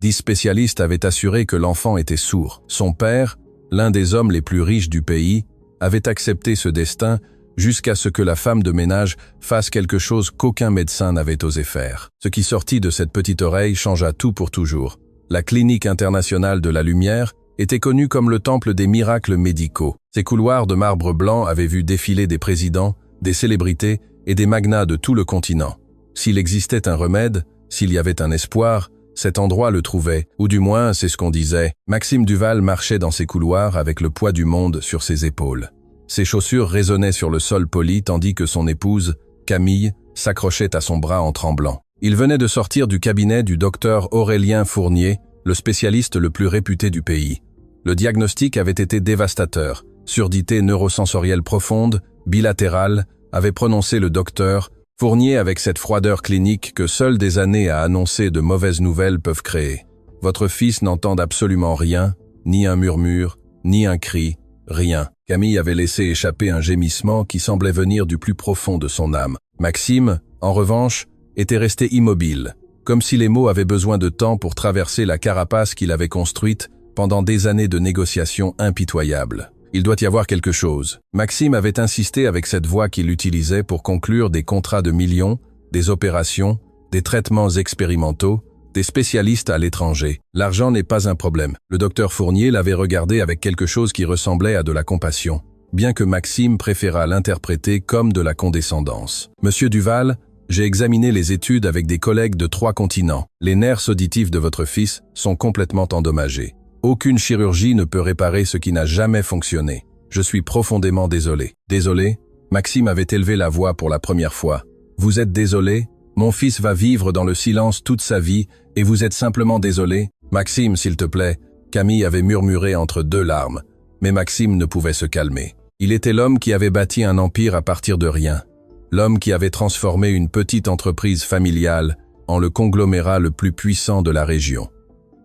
10 spécialistes avaient assuré que l'enfant était sourd. Son père, l'un des hommes les plus riches du pays, avait accepté ce destin jusqu'à ce que la femme de ménage fasse quelque chose qu'aucun médecin n'avait osé faire. Ce qui sortit de cette petite oreille changea tout pour toujours. La clinique internationale de la lumière était connue comme le temple des miracles médicaux. Ses couloirs de marbre blanc avaient vu défiler des présidents, des célébrités et des magnats de tout le continent. S'il existait un remède, s'il y avait un espoir, cet endroit le trouvait, ou du moins c'est ce qu'on disait. Maxime Duval marchait dans ces couloirs avec le poids du monde sur ses épaules. Ses chaussures résonnaient sur le sol poli tandis que son épouse, Camille, s'accrochait à son bras en tremblant. Il venait de sortir du cabinet du docteur Aurélien Fournier, le spécialiste le plus réputé du pays. Le diagnostic avait été dévastateur. Surdité neurosensorielle profonde, bilatérale, avait prononcé le docteur Fournier avec cette froideur clinique que seules des années à annoncer de mauvaises nouvelles peuvent créer. Votre fils n'entend absolument rien, ni un murmure, ni un cri, rien. Camille avait laissé échapper un gémissement qui semblait venir du plus profond de son âme. Maxime, en revanche, était resté immobile, comme si les mots avaient besoin de temps pour traverser la carapace qu'il avait construite pendant des années de négociations impitoyables. Il doit y avoir quelque chose. Maxime avait insisté avec cette voix qu'il utilisait pour conclure des contrats de millions, des opérations, des traitements expérimentaux, des spécialistes à l'étranger. L'argent n'est pas un problème. Le docteur Fournier l'avait regardé avec quelque chose qui ressemblait à de la compassion, bien que Maxime préférât l'interpréter comme de la condescendance. Monsieur Duval, j'ai examiné les études avec des collègues de 3 continents. Les nerfs auditifs de votre fils sont complètement endommagés. Aucune chirurgie ne peut réparer ce qui n'a jamais fonctionné. Je suis profondément désolé. Désolé? Maxime avait élevé la voix pour la première fois. Vous êtes désolé? Mon fils va vivre dans le silence toute sa vie et vous êtes simplement désolé? Maxime, s'il te plaît. Camille avait murmuré entre 2 larmes. Mais Maxime ne pouvait se calmer. Il était l'homme qui avait bâti un empire à partir de rien. L'homme qui avait transformé une petite entreprise familiale en le conglomérat le plus puissant de la région.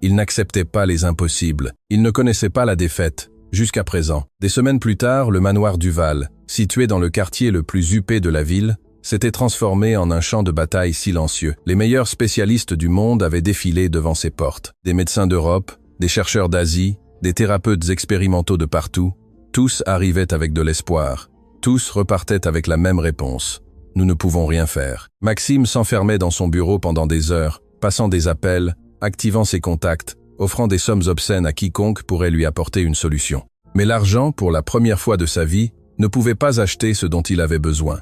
Il n'acceptait pas les impossibles. Il ne connaissait pas la défaite, jusqu'à présent. Des semaines plus tard, le manoir Duval, situé dans le quartier le plus huppé de la ville, s'était transformé en un champ de bataille silencieux. Les meilleurs spécialistes du monde avaient défilé devant ses portes. Des médecins d'Europe, des chercheurs d'Asie, des thérapeutes expérimentaux de partout. Tous arrivaient avec de l'espoir. Tous repartaient avec la même réponse. Nous ne pouvons rien faire. Maxime s'enfermait dans son bureau pendant des heures, passant des appels, activant ses contacts, offrant des sommes obscènes à quiconque pourrait lui apporter une solution. Mais l'argent, pour la première fois de sa vie, ne pouvait pas acheter ce dont il avait besoin.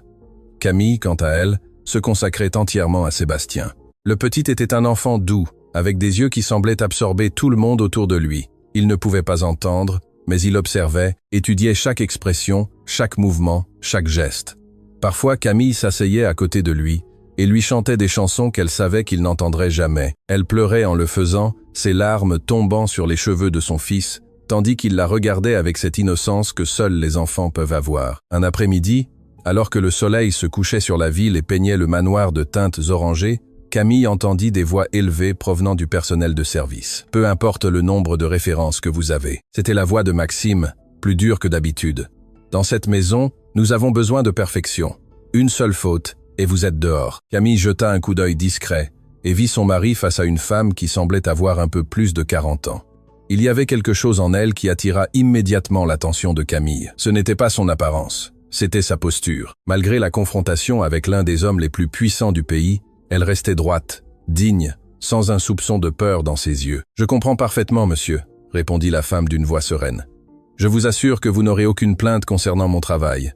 Camille, quant à elle, se consacrait entièrement à Sébastien. Le petit était un enfant doux, avec des yeux qui semblaient absorber tout le monde autour de lui. Il ne pouvait pas entendre, mais il observait, étudiait chaque expression, chaque mouvement, chaque geste. Parfois, Camille s'asseyait à côté de lui, et lui chantait des chansons qu'elle savait qu'il n'entendrait jamais. Elle pleurait en le faisant, ses larmes tombant sur les cheveux de son fils, tandis qu'il la regardait avec cette innocence que seuls les enfants peuvent avoir. Un après-midi, alors que le soleil se couchait sur la ville et peignait le manoir de teintes orangées, Camille entendit des voix élevées provenant du personnel de service. Peu importe le nombre de références que vous avez. C'était la voix de Maxime, plus dure que d'habitude. Dans cette maison, nous avons besoin de perfection. Une seule faute, et vous êtes dehors. Camille jeta un coup d'œil discret et vit son mari face à une femme qui semblait avoir un peu plus de 40 ans. Il y avait quelque chose en elle qui attira immédiatement l'attention de Camille. Ce n'était pas son apparence, c'était sa posture. Malgré la confrontation avec l'un des hommes les plus puissants du pays, elle restait droite, digne, sans un soupçon de peur dans ses yeux. « Je comprends parfaitement, monsieur », répondit la femme d'une voix sereine. « Je vous assure que vous n'aurez aucune plainte concernant mon travail. »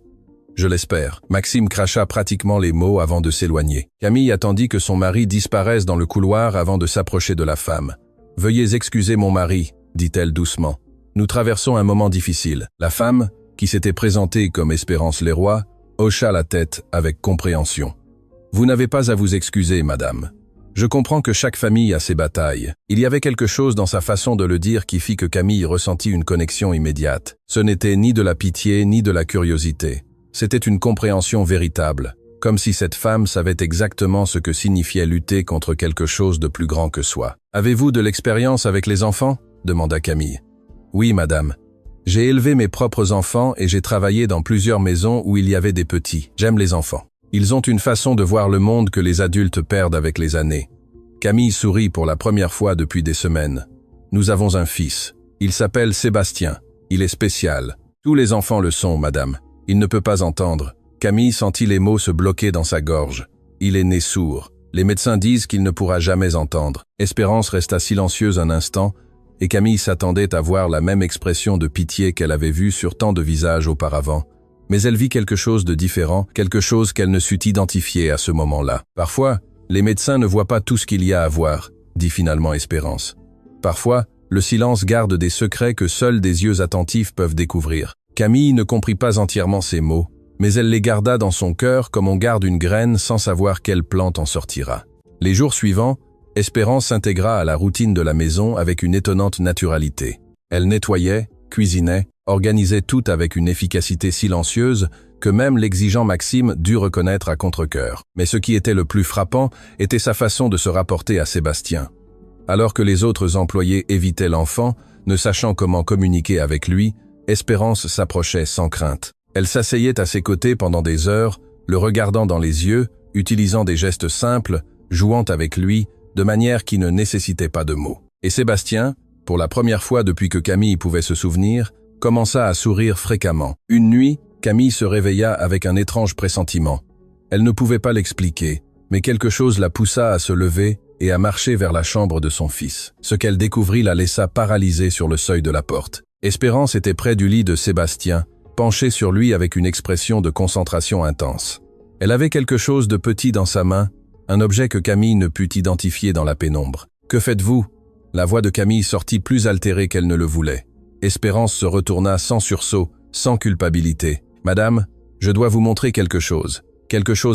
« Je l'espère. » Maxime cracha pratiquement les mots avant de s'éloigner. Camille attendit que son mari disparaisse dans le couloir avant de s'approcher de la femme. « Veuillez excuser mon mari, » dit-elle doucement. « Nous traversons un moment difficile. » La femme, qui s'était présentée comme Espérance Leroy, hocha la tête avec compréhension. « Vous n'avez pas à vous excuser, madame. Je comprends que chaque famille a ses batailles. » Il y avait quelque chose dans sa façon de le dire qui fit que Camille ressentit une connexion immédiate. Ce n'était ni de la pitié ni de la curiosité. C'était une compréhension véritable, comme si cette femme savait exactement ce que signifiait lutter contre quelque chose de plus grand que soi. « Avez-vous de l'expérience avec les enfants ?» demanda Camille. « Oui, madame. J'ai élevé mes propres enfants et j'ai travaillé dans plusieurs maisons où il y avait des petits. J'aime les enfants. Ils ont une façon de voir le monde que les adultes perdent avec les années. » Camille sourit pour la première fois depuis des semaines. Nous avons un fils. Il s'appelle Sébastien. Il est spécial. Tous les enfants le sont, madame. Il ne peut pas entendre. Camille sentit les mots se bloquer dans sa gorge. Il est né sourd. Les médecins disent qu'il ne pourra jamais entendre. Espérance resta silencieuse un instant, et Camille s'attendait à voir la même expression de pitié qu'elle avait vue sur tant de visages auparavant. Mais elle vit quelque chose de différent, quelque chose qu'elle ne sut identifier à ce moment-là. Parfois, les médecins ne voient pas tout ce qu'il y a à voir, dit finalement Espérance. Parfois, le silence garde des secrets que seuls des yeux attentifs peuvent découvrir. Camille ne comprit pas entièrement ces mots, mais elle les garda dans son cœur comme on garde une graine sans savoir quelle plante en sortira. Les jours suivants, Espérance s'intégra à la routine de la maison avec une étonnante naturalité. Elle nettoyait, cuisinait, organisait tout avec une efficacité silencieuse que même l'exigeant Maxime dut reconnaître à contre-cœur. Mais ce qui était le plus frappant était sa façon de se rapporter à Sébastien. Alors que les autres employés évitaient l'enfant, ne sachant comment communiquer avec lui, Espérance s'approchait sans crainte. Elle s'asseyait à ses côtés pendant des heures, le regardant dans les yeux, utilisant des gestes simples, jouant avec lui, de manière qui ne nécessitait pas de mots. Et Sébastien, pour la première fois depuis que Camille pouvait se souvenir, commença à sourire fréquemment. Une nuit, Camille se réveilla avec un étrange pressentiment. Elle ne pouvait pas l'expliquer, mais quelque chose la poussa à se lever et à marcher vers la chambre de son fils. Ce qu'elle découvrit la laissa paralysée sur le seuil de la porte. Espérance était près du lit de Sébastien, penchée sur lui avec une expression de concentration intense. Elle avait quelque chose de petit dans sa main, un objet que Camille ne put identifier dans la pénombre. « Que faites-vous » La voix de Camille sortit plus altérée qu'elle ne le voulait. Espérance se retourna sans sursaut, sans culpabilité. « Madame, je dois vous montrer quelque chose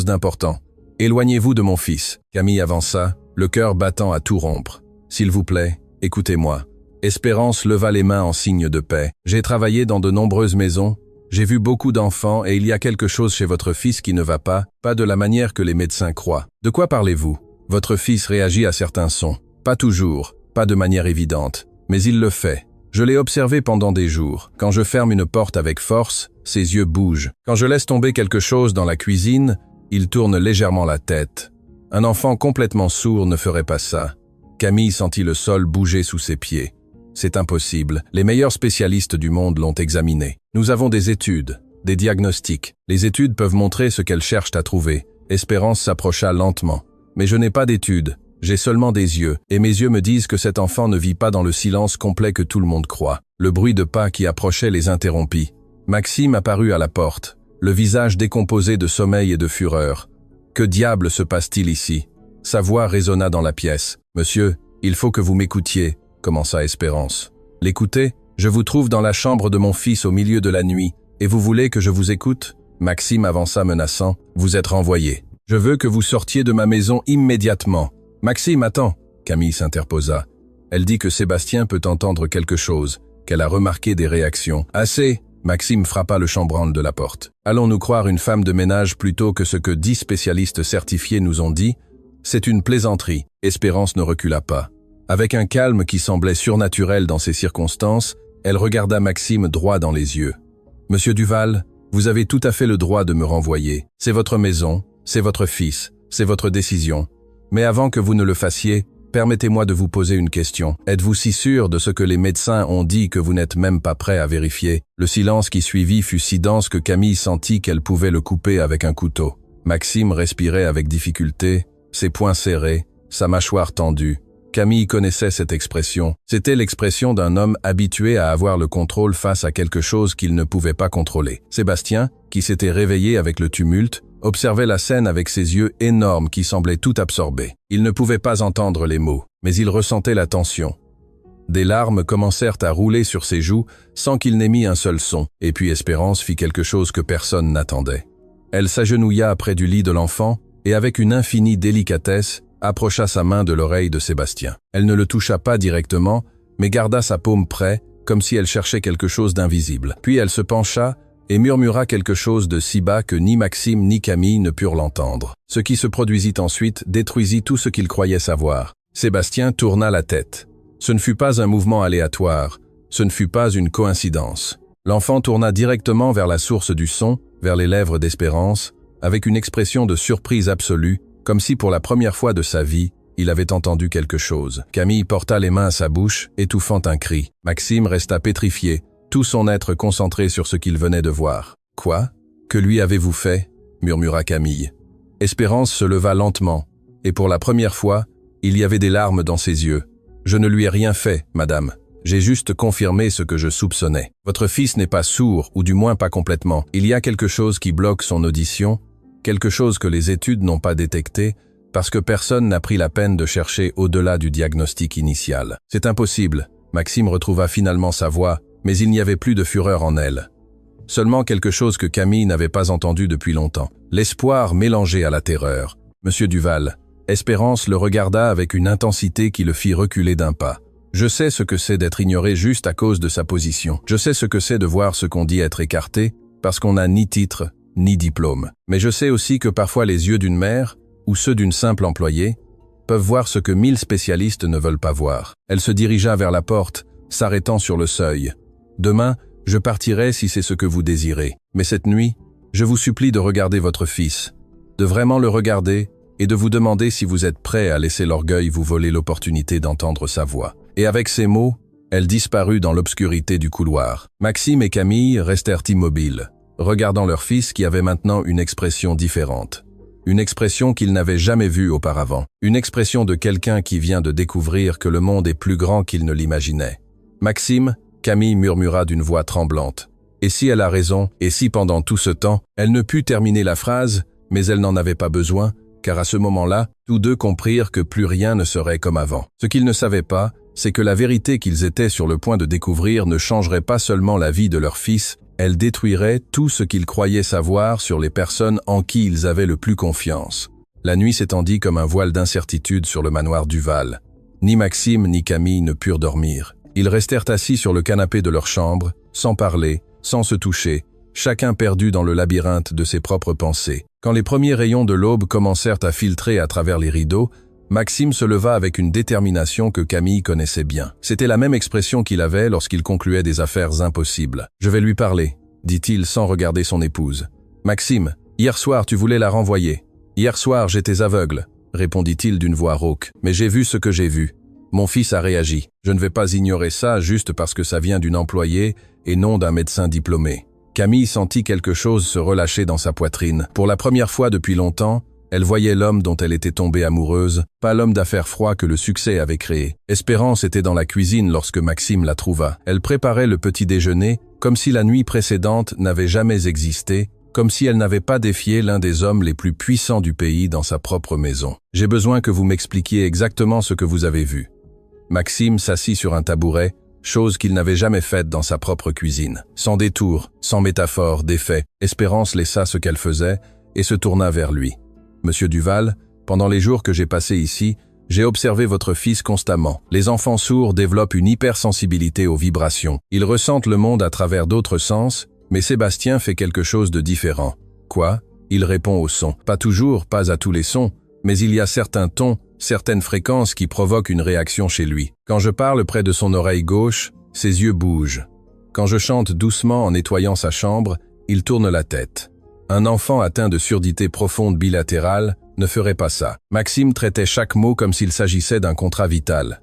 d'important. Éloignez-vous de mon fils. » Camille avança, le cœur battant à tout rompre. « S'il vous plaît, écoutez-moi. » Espérance leva les mains en signe de paix. « J'ai travaillé dans de nombreuses maisons. J'ai vu beaucoup d'enfants et il y a quelque chose chez votre fils qui ne va pas de la manière que les médecins croient. De quoi parlez-vous? Votre fils réagit à certains sons. Pas toujours, pas de manière évidente, mais il le fait. Je l'ai observé pendant des jours. Quand je ferme une porte avec force, ses yeux bougent. Quand je laisse tomber quelque chose dans la cuisine, il tourne légèrement la tête. Un enfant complètement sourd ne ferait pas ça. » Camille sentit le sol bouger sous ses pieds. « C'est impossible. Les meilleurs spécialistes du monde l'ont examiné. Nous avons des études, des diagnostics. Les études peuvent montrer ce qu'elles cherchent à trouver. » Espérance s'approcha lentement. « Mais je n'ai pas d'études. J'ai seulement des yeux, et mes yeux me disent que cet enfant ne vit pas dans le silence complet que tout le monde croit. » Le bruit de pas qui approchait les interrompit. Maxime apparut à la porte, le visage décomposé de sommeil et de fureur. « Que diable se passe-t-il ici ?» Sa voix résonna dans la pièce. « Monsieur, il faut que vous m'écoutiez. » commença Espérance. « L'écouter? Je vous trouve dans la chambre de mon fils au milieu de la nuit, et vous voulez que je vous écoute ?» Maxime avança menaçant. « Vous êtes renvoyé. Je veux que vous sortiez de ma maison immédiatement. » « Maxime, attends !» Camille s'interposa. Elle dit que Sébastien peut entendre quelque chose, qu'elle a remarqué des réactions. « Assez !» Maxime frappa le chambranle de la porte. « Allons-nous croire une femme de ménage plutôt que ce que 10 spécialistes certifiés nous ont dit? C'est une plaisanterie. » Espérance ne recula pas. Avec un calme qui semblait surnaturel dans ces circonstances, elle regarda Maxime droit dans les yeux. « Monsieur Duval, vous avez tout à fait le droit de me renvoyer. C'est votre maison, c'est votre fils, c'est votre décision. Mais avant que vous ne le fassiez, permettez-moi de vous poser une question. Êtes-vous si sûr de ce que les médecins ont dit que vous n'êtes même pas prêt à vérifier ?» Le silence qui suivit fut si dense que Camille sentit qu'elle pouvait le couper avec un couteau. Maxime respirait avec difficulté, ses poings serrés, sa mâchoire tendue. Camille connaissait cette expression. C'était l'expression d'un homme habitué à avoir le contrôle face à quelque chose qu'il ne pouvait pas contrôler. Sébastien, qui s'était réveillé avec le tumulte, observait la scène avec ses yeux énormes qui semblaient tout absorber. Il ne pouvait pas entendre les mots, mais il ressentait la tension. Des larmes commencèrent à rouler sur ses joues sans qu'il n'émît un seul son, et puis Espérance fit quelque chose que personne n'attendait. Elle s'agenouilla près du lit de l'enfant et avec une infinie délicatesse, approcha sa main de l'oreille de Sébastien. Elle ne le toucha pas directement, mais garda sa paume près, comme si elle cherchait quelque chose d'invisible. Puis elle se pencha et murmura quelque chose de si bas que ni Maxime ni Camille ne purent l'entendre. Ce qui se produisit ensuite détruisit tout ce qu'il croyait savoir. Sébastien tourna la tête. Ce ne fut pas un mouvement aléatoire, ce ne fut pas une coïncidence. L'enfant tourna directement vers la source du son, vers les lèvres d'Espérance, avec une expression de surprise absolue, comme si pour la première fois de sa vie, Il avait entendu quelque chose. Camille porta les mains à sa bouche, étouffant un cri. Maxime resta pétrifié, tout son être concentré sur ce qu'il venait de voir. « Quoi? Que lui avez-vous fait » murmura Camille. Espérance se leva lentement, et pour la première fois, il y avait des larmes dans ses yeux. « Je ne lui ai rien fait, madame. J'ai juste confirmé ce que je soupçonnais. Votre fils n'est pas sourd, ou du moins pas complètement. Il y a quelque chose qui bloque son audition, quelque chose que les études n'ont pas détecté, parce que personne n'a pris la peine de chercher au-delà du diagnostic initial. C'est impossible. » Maxime retrouva finalement sa voix, mais il n'y avait plus de fureur en elle. Seulement quelque chose que Camille n'avait pas entendu depuis longtemps. L'espoir mélangé à la terreur. Monsieur Duval, Espérance le regarda avec une intensité qui le fit reculer d'un pas. Je sais ce que c'est d'être ignoré juste à cause de sa position. Je sais ce que c'est de voir ce qu'on dit être écarté, parce qu'on n'a ni titre, ni diplôme. Mais je sais aussi que parfois les yeux d'une mère, ou ceux d'une simple employée, peuvent voir ce que 1000 spécialistes ne veulent pas voir. Elle se dirigea vers la porte, s'arrêtant sur le seuil. Demain, je partirai si c'est ce que vous désirez. Mais cette nuit, je vous supplie de regarder votre fils, de vraiment le regarder et de vous demander si vous êtes prêt à laisser l'orgueil vous voler l'opportunité d'entendre sa voix. Et avec ces mots, elle disparut dans l'obscurité du couloir. Maxime et Camille restèrent immobiles, regardant leur fils qui avait maintenant une expression différente. Une expression qu'ils n'avaient jamais vue auparavant. Une expression de quelqu'un qui vient de découvrir que le monde est plus grand qu'il ne l'imaginait. Maxime, Camille murmura d'une voix tremblante. Et si elle a raison, et si pendant tout ce temps, elle ne put terminer la phrase, mais elle n'en avait pas besoin, car à ce moment-là, tous deux comprirent que plus rien ne serait comme avant. Ce qu'ils ne savaient pas, c'est que la vérité qu'ils étaient sur le point de découvrir ne changerait pas seulement la vie de leur fils, elle détruirait tout ce qu'ils croyaient savoir sur les personnes en qui ils avaient le plus confiance. La nuit s'étendit comme un voile d'incertitude sur le manoir Duval. Ni Maxime ni Camille ne purent dormir. Ils restèrent assis sur le canapé de leur chambre, sans parler, sans se toucher, chacun perdu dans le labyrinthe de ses propres pensées. Quand les premiers rayons de l'aube commencèrent à filtrer à travers les rideaux, Maxime se leva avec une détermination que Camille connaissait bien. C'était la même expression qu'il avait lorsqu'il concluait des affaires impossibles. « Je vais lui parler », dit-il sans regarder son épouse. « Maxime, hier soir tu voulais la renvoyer. Hier soir j'étais aveugle, » répondit-il d'une voix rauque. « Mais j'ai vu ce que j'ai vu. Mon fils a réagi. Je ne vais pas ignorer ça juste parce que ça vient d'une employée et non d'un médecin diplômé. » Camille sentit quelque chose se relâcher dans sa poitrine. Pour la première fois depuis longtemps, elle voyait l'homme dont elle était tombée amoureuse, pas l'homme d'affaires froid que le succès avait créé. Espérance était dans la cuisine lorsque Maxime la trouva. Elle préparait le petit déjeuner, comme si la nuit précédente n'avait jamais existé, comme si elle n'avait pas défié l'un des hommes les plus puissants du pays dans sa propre maison. « J'ai besoin que vous m'expliquiez exactement ce que vous avez vu. » Maxime s'assit sur un tabouret, chose qu'il n'avait jamais faite dans sa propre cuisine. Sans détour, sans métaphore, d'effet, Espérance laissa ce qu'elle faisait et se tourna vers lui. « Monsieur Duval, pendant les jours que j'ai passés ici, j'ai observé votre fils constamment. Les enfants sourds développent une hypersensibilité aux vibrations. Ils ressentent le monde à travers d'autres sens, mais Sébastien fait quelque chose de différent. Quoi? Il répond aux sons. Pas toujours, pas à tous les sons, mais il y a certains tons, certaines fréquences qui provoquent une réaction chez lui. Quand je parle près de son oreille gauche, ses yeux bougent. Quand je chante doucement en nettoyant sa chambre, il tourne la tête. Un enfant atteint de surdité profonde bilatérale ne ferait pas ça. » Maxime traitait chaque mot comme s'il s'agissait d'un contrat vital.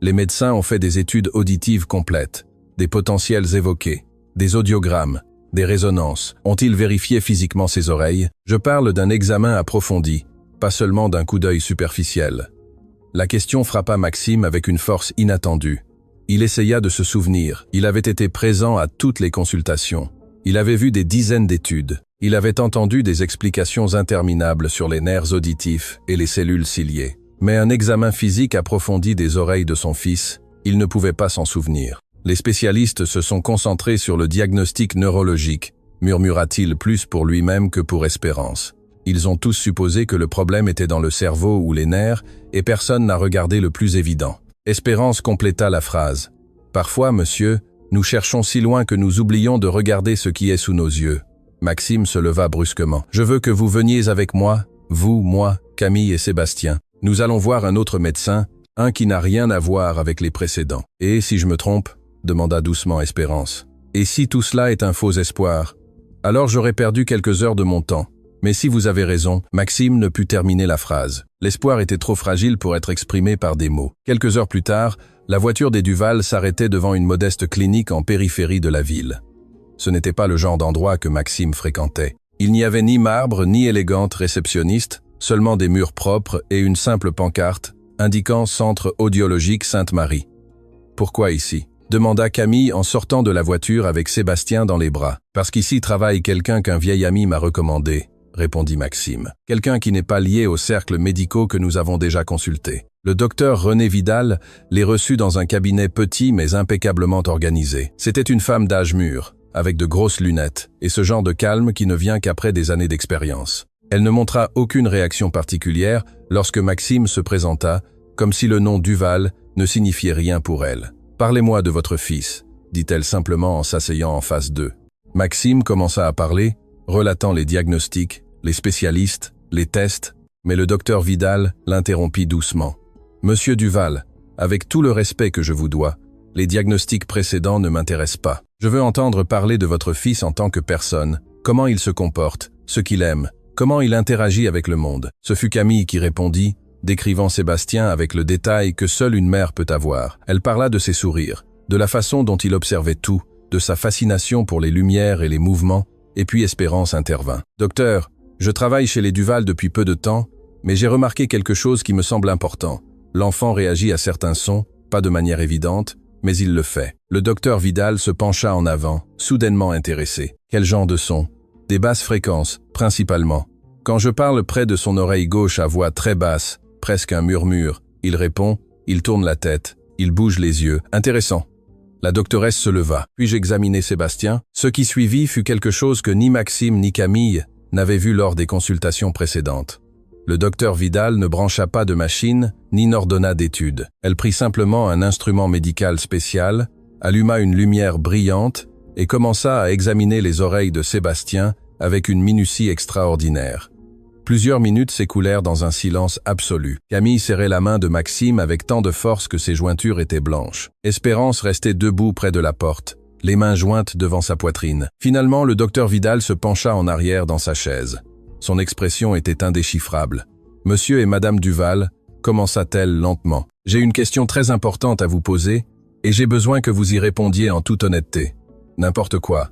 Les médecins ont fait des études auditives complètes, des potentiels évoqués, des audiogrammes, des résonances. Ont-ils vérifié physiquement ses oreilles? Je parle d'un examen approfondi, pas seulement d'un coup d'œil superficiel. La question frappa Maxime avec une force inattendue. Il essaya de se souvenir. Il avait été présent à toutes les consultations. Il avait vu des dizaines d'études. Il avait entendu des explications interminables sur les nerfs auditifs et les cellules ciliées. Mais un examen physique approfondi des oreilles de son fils, il ne pouvait pas s'en souvenir. Les spécialistes se sont concentrés sur le diagnostic neurologique, murmura-t-il plus pour lui-même que pour Espérance. Ils ont tous supposé que le problème était dans le cerveau ou les nerfs, et personne n'a regardé le plus évident. Espérance compléta la phrase. « Parfois, monsieur, nous cherchons si loin que nous oublions de regarder ce qui est sous nos yeux. » Maxime se leva brusquement. « Je veux que vous veniez avec moi, vous, moi, Camille et Sébastien. Nous allons voir un autre médecin, un qui n'a rien à voir avec les précédents. »« Et si je me trompe ?» demanda doucement Espérance. « Et si tout cela est un faux espoir? Alors j'aurais perdu quelques heures de mon temps. Mais si vous avez raison, Maxime ne put terminer la phrase. L'espoir était trop fragile pour être exprimé par des mots. Quelques heures plus tard, la voiture des Duval s'arrêtait devant une modeste clinique en périphérie de la ville. Ce n'était pas le genre d'endroit que Maxime fréquentait. Il n'y avait ni marbre ni élégante réceptionniste, seulement des murs propres et une simple pancarte indiquant Centre audiologique Sainte-Marie. « Pourquoi ici ?» demanda Camille en sortant de la voiture avec Sébastien dans les bras. « Parce qu'ici travaille quelqu'un qu'un vieil ami m'a recommandé, » répondit Maxime. « Quelqu'un qui n'est pas lié aux cercles médicaux que nous avons déjà consultés. » Le docteur René Vidal les reçut dans un cabinet petit mais impeccablement organisé. C'était une femme d'âge mûr, avec de grosses lunettes, et ce genre de calme qui ne vient qu'après des années d'expérience. Elle ne montra aucune réaction particulière lorsque Maxime se présenta, comme si le nom Duval ne signifiait rien pour elle. « Parlez-moi de votre fils », dit-elle simplement en s'asseyant en face d'eux. Maxime commença à parler, relatant les diagnostics, les spécialistes, les tests, mais le docteur Vidal l'interrompit doucement. « Monsieur Duval, avec tout le respect que je vous dois, les diagnostics précédents ne m'intéressent pas. Je veux entendre parler de votre fils en tant que personne, comment il se comporte, ce qu'il aime, comment il interagit avec le monde. » Ce fut Camille qui répondit, décrivant Sébastien avec le détail que seule une mère peut avoir. Elle parla de ses sourires, de la façon dont il observait tout, de sa fascination pour les lumières et les mouvements, et puis Espérance intervint. « Docteur, je travaille chez les Duval depuis peu de temps, mais j'ai remarqué quelque chose qui me semble important. L'enfant réagit à certains sons, pas de manière évidente, mais il le fait. » Le docteur Vidal se pencha en avant, soudainement intéressé. « Quel genre de son ?»« Des basses fréquences, principalement. Quand je parle près de son oreille gauche à voix très basse, presque un murmure, il répond, il tourne la tête, il bouge les yeux. Intéressant. » La doctoresse se leva. Puis j'examinai Sébastien. Ce qui suivit fut quelque chose que ni Maxime ni Camille n'avaient vu lors des consultations précédentes. Le docteur Vidal ne brancha pas de machine, ni n'ordonna d'études. Elle prit simplement un instrument médical spécial, alluma une lumière brillante et commença à examiner les oreilles de Sébastien avec une minutie extraordinaire. Plusieurs minutes s'écoulèrent dans un silence absolu. Camille serrait la main de Maxime avec tant de force que ses jointures étaient blanches. Espérance restait debout près de la porte, les mains jointes devant sa poitrine. Finalement, le docteur Vidal se pencha en arrière dans sa chaise. Son expression était indéchiffrable. « Monsieur et Madame Duval », commença-t-elle lentement. « J'ai une question très importante à vous poser, et j'ai besoin que vous y répondiez en toute honnêteté. »« N'importe quoi »,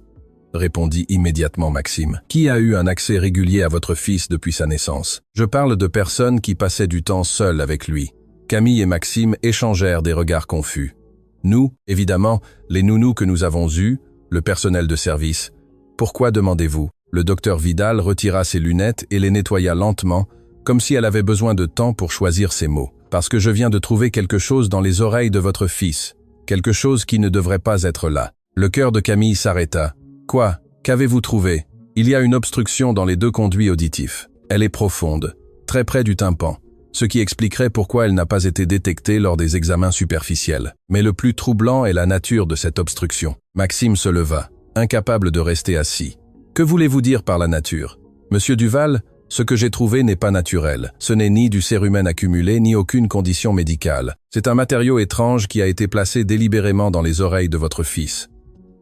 répondit immédiatement Maxime. « Qui a eu un accès régulier à votre fils depuis sa naissance ? Je parle de personnes qui passaient du temps seules avec lui. » Camille et Maxime échangèrent des regards confus. Nous, évidemment, les nounous que nous avons eus, le personnel de service. Pourquoi demandez-vous ? Le docteur Vidal retira ses lunettes et les nettoya lentement, comme si elle avait besoin de temps pour choisir ses mots. « Parce que je viens de trouver quelque chose dans les oreilles de votre fils, quelque chose qui ne devrait pas être là. » Le cœur de Camille s'arrêta. « Quoi ? Qu'avez-vous trouvé ? » « Il y a une obstruction dans les deux conduits auditifs. Elle est profonde, très près du tympan, ce qui expliquerait pourquoi elle n'a pas été détectée lors des examens superficiels. Mais le plus troublant est la nature de cette obstruction. » Maxime se leva, incapable de rester assis. « Que voulez-vous dire par la nature ? Monsieur Duval, ce que j'ai trouvé n'est pas naturel. Ce n'est ni du cérumen accumulé, ni aucune condition médicale. C'est un matériau étrange qui a été placé délibérément dans les oreilles de votre fils. »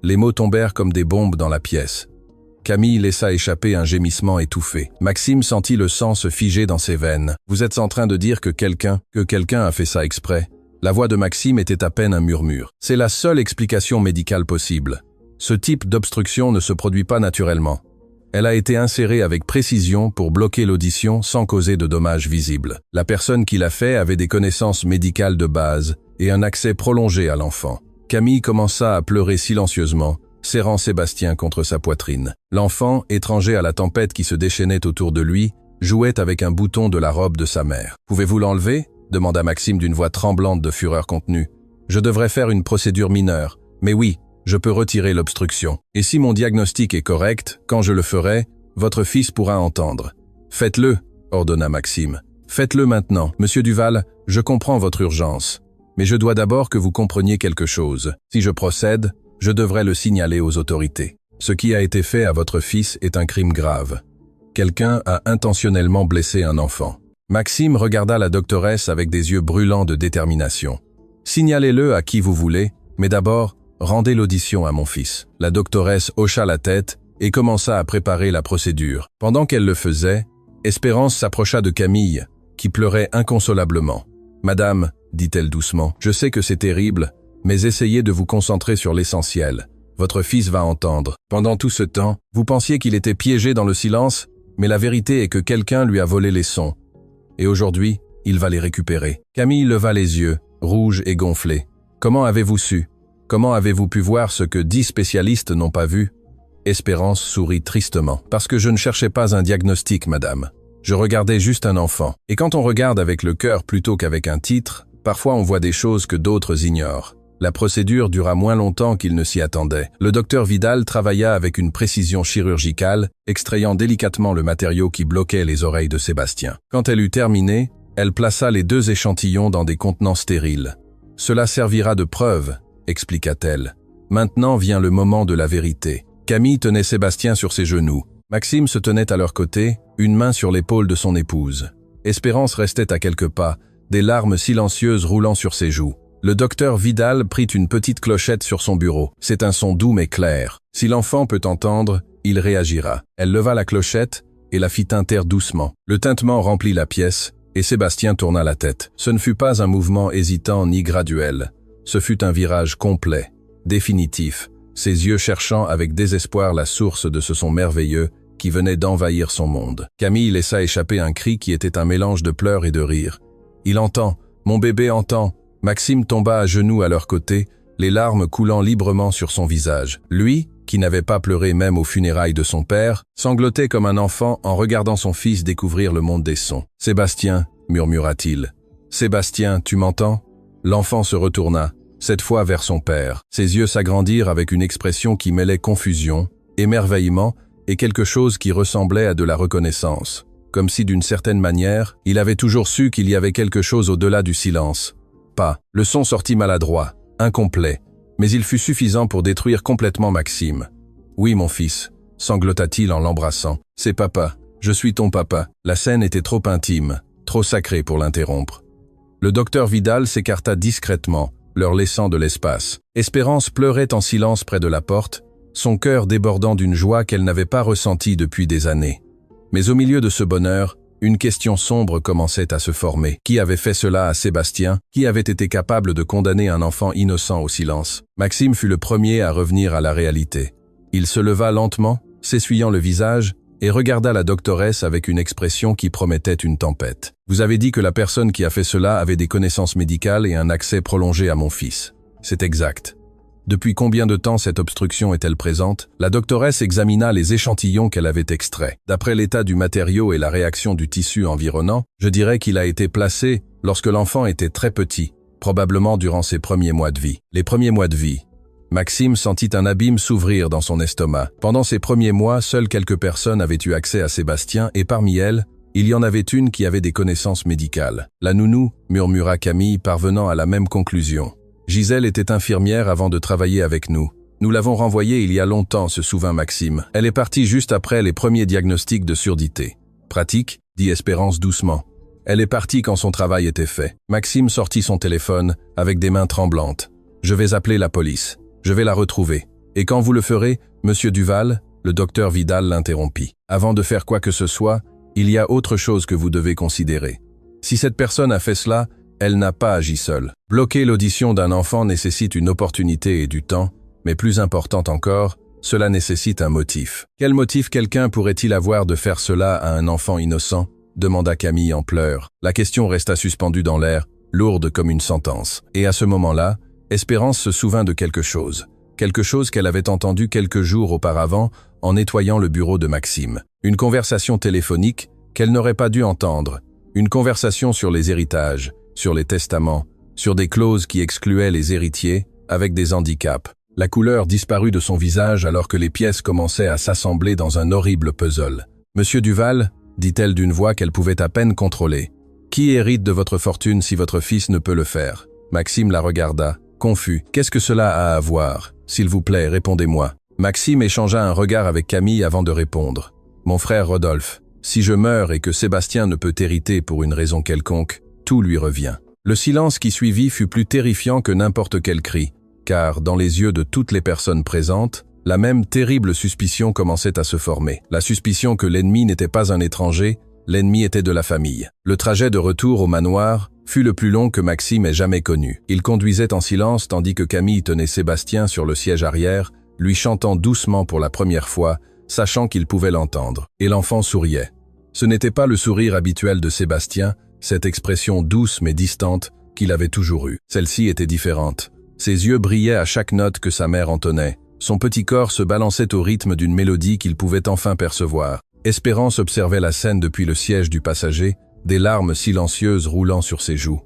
Les mots tombèrent comme des bombes dans la pièce. Camille laissa échapper un gémissement étouffé. Maxime sentit le sang se figer dans ses veines. « Vous êtes en train de dire que quelqu'un a fait ça exprès ?» La voix de Maxime était à peine un murmure. « C'est la seule explication médicale possible. Ce type d'obstruction ne se produit pas naturellement. Elle a été insérée avec précision pour bloquer l'audition sans causer de dommages visibles. La personne qui l'a fait avait des connaissances médicales de base et un accès prolongé à l'enfant. » Camille commença à pleurer silencieusement, serrant Sébastien contre sa poitrine. L'enfant, étranger à la tempête qui se déchaînait autour de lui, jouait avec un bouton de la robe de sa mère. « Pouvez-vous l'enlever » demanda Maxime d'une voix tremblante de fureur contenue. « Je devrais faire une procédure mineure, mais oui, je peux retirer l'obstruction. Et si mon diagnostic est correct, quand je le ferai, votre fils pourra entendre. »« Faites-le » ordonna Maxime. « Faites-le maintenant. Monsieur Duval, je comprends votre urgence. Mais je dois d'abord que vous compreniez quelque chose. Si je procède, je devrais le signaler aux autorités. Ce qui a été fait à votre fils est un crime grave. Quelqu'un a intentionnellement blessé un enfant. » Maxime regarda la doctoresse avec des yeux brûlants de détermination. « Signalez-le à qui vous voulez, mais d'abord, rendez l'audition à mon fils. » La doctoresse hocha la tête et commença à préparer la procédure. Pendant qu'elle le faisait, Espérance s'approcha de Camille, qui pleurait inconsolablement. « Madame, dit-elle doucement, je sais que c'est terrible, mais essayez de vous concentrer sur l'essentiel. Votre fils va entendre. Pendant tout ce temps, vous pensiez qu'il était piégé dans le silence, mais la vérité est que quelqu'un lui a volé les sons. Et aujourd'hui, il va les récupérer. » Camille leva les yeux, rouges et gonflés. « Comment avez-vous su? Comment avez-vous pu voir ce que 10 spécialistes n'ont pas vu ?» Espérance sourit tristement. « Parce que je ne cherchais pas un diagnostic, madame. Je regardais juste un enfant. Et quand on regarde avec le cœur plutôt qu'avec un titre, parfois on voit des choses que d'autres ignorent. » La procédure dura moins longtemps qu'il ne s'y attendait. Le docteur Vidal travailla avec une précision chirurgicale, extrayant délicatement le matériau qui bloquait les oreilles de Sébastien. Quand elle eut terminé, elle plaça les 2 échantillons dans des contenants stériles. « Cela servira de preuve, » expliqua-t-elle. « Maintenant vient le moment de la vérité. » Camille tenait Sébastien sur ses genoux. Maxime se tenait à leur côté, une main sur l'épaule de son épouse. Espérance restait à quelques pas, des larmes silencieuses roulant sur ses joues. Le docteur Vidal prit une petite clochette sur son bureau. C'est un son doux mais clair. Si l'enfant peut entendre, il réagira. Elle leva la clochette et la fit tinter doucement. Le tintement remplit la pièce et Sébastien tourna la tête. Ce ne fut pas un mouvement hésitant ni graduel. Ce fut un virage complet, définitif, ses yeux cherchant avec désespoir la source de ce son merveilleux qui venait d'envahir son monde. Camille laissa échapper un cri qui était un mélange de pleurs et de rires. « Il entend, mon bébé entend !» Maxime tomba à genoux à leur côté, les larmes coulant librement sur son visage. Lui, qui n'avait pas pleuré même aux funérailles de son père, sanglotait comme un enfant en regardant son fils découvrir le monde des sons. « Sébastien, murmura-t-il. Sébastien, tu m'entends ?» L'enfant se retourna, cette fois vers son père. Ses yeux s'agrandirent avec une expression qui mêlait confusion, émerveillement et quelque chose qui ressemblait à de la reconnaissance. Comme si d'une certaine manière, il avait toujours su qu'il y avait quelque chose au-delà du silence. Pas. Le son sortit maladroit, incomplet, mais il fut suffisant pour détruire complètement Maxime. « Oui, mon fils », sanglota-t-il en l'embrassant. « C'est papa, je suis ton papa. » La scène était trop intime, trop sacrée pour l'interrompre. Le docteur Vidal s'écarta discrètement, leur laissant de l'espace. Espérance pleurait en silence près de la porte, son cœur débordant d'une joie qu'elle n'avait pas ressentie depuis des années. Mais au milieu de ce bonheur, une question sombre commençait à se former. Qui avait fait cela à Sébastien? Qui avait été capable de condamner un enfant innocent au silence? Maxime fut le premier à revenir à la réalité. Il se leva lentement, s'essuyant le visage, et regarda la doctoresse avec une expression qui promettait une tempête. « Vous avez dit que la personne qui a fait cela avait des connaissances médicales et un accès prolongé à mon fils. C'est exact. Depuis combien de temps cette obstruction est-elle présente? » La doctoresse examina les échantillons qu'elle avait extraits. D'après l'état du matériau et la réaction du tissu environnant, je dirais qu'il a été placé lorsque l'enfant était très petit, probablement durant ses premiers mois de vie. Les premiers mois de vie. Maxime sentit un abîme s'ouvrir dans son estomac. Pendant ces premiers mois, seules quelques personnes avaient eu accès à Sébastien et parmi elles, il y en avait une qui avait des connaissances médicales. « La nounou » murmura Camille, parvenant à la même conclusion. Gisèle était infirmière avant de travailler avec nous. Nous l'avons renvoyée il y a longtemps, se souvint Maxime. Elle est partie juste après les premiers diagnostics de surdité. Pratique, dit Espérance doucement. Elle est partie quand son travail était fait. Maxime sortit son téléphone, avec des mains tremblantes. Je vais appeler la police. Je vais la retrouver. Et quand vous le ferez, monsieur Duval, le docteur Vidal l'interrompit. Avant de faire quoi que ce soit, il y a autre chose que vous devez considérer. Si cette personne a fait cela, elle n'a pas agi seule. Bloquer l'audition d'un enfant nécessite une opportunité et du temps, mais plus important encore, cela nécessite un motif. Quel motif quelqu'un pourrait-il avoir de faire cela à un enfant innocent? Demanda Camille en pleurs. La question resta suspendue dans l'air, lourde comme une sentence. Et à ce moment-là, Espérance se souvint de quelque chose qu'elle avait entendu quelques jours auparavant en nettoyant le bureau de Maxime. Une conversation téléphonique qu'elle n'aurait pas dû entendre. Une conversation sur les héritages, sur les testaments, sur des clauses qui excluaient les héritiers avec des handicaps. La couleur disparut de son visage alors que les pièces commençaient à s'assembler dans un horrible puzzle. « Monsieur Duval, dit-elle d'une voix qu'elle pouvait à peine contrôler, qui hérite de votre fortune si votre fils ne peut le faire ?» Maxime la regarda, confus. « Qu'est-ce que cela a à voir? S'il vous plaît, répondez-moi. » Maxime échangea un regard avec Camille avant de répondre. « Mon frère Rodolphe, si je meurs et que Sébastien ne peut hériter pour une raison quelconque, tout lui revient. » Le silence qui suivit fut plus terrifiant que n'importe quel cri, car, dans les yeux de toutes les personnes présentes, La même terrible suspicion commençait à se former. La suspicion que l'ennemi n'était pas un étranger, l'ennemi était de la famille. Le trajet de retour au manoir fut le plus long que Maxime ait jamais connu. Il conduisait en silence tandis que Camille tenait Sébastien sur le siège arrière, lui chantant doucement pour la première fois, sachant qu'il pouvait l'entendre. Et l'enfant souriait. Ce n'était pas le sourire habituel de Sébastien, cette expression douce mais distante qu'il avait toujours eue. Celle-ci était différente. Ses yeux brillaient à chaque note que sa mère entonnait. Son petit corps se balançait au rythme d'une mélodie qu'il pouvait enfin percevoir. Espérance observait la scène depuis le siège du passager, des larmes silencieuses roulant sur ses joues.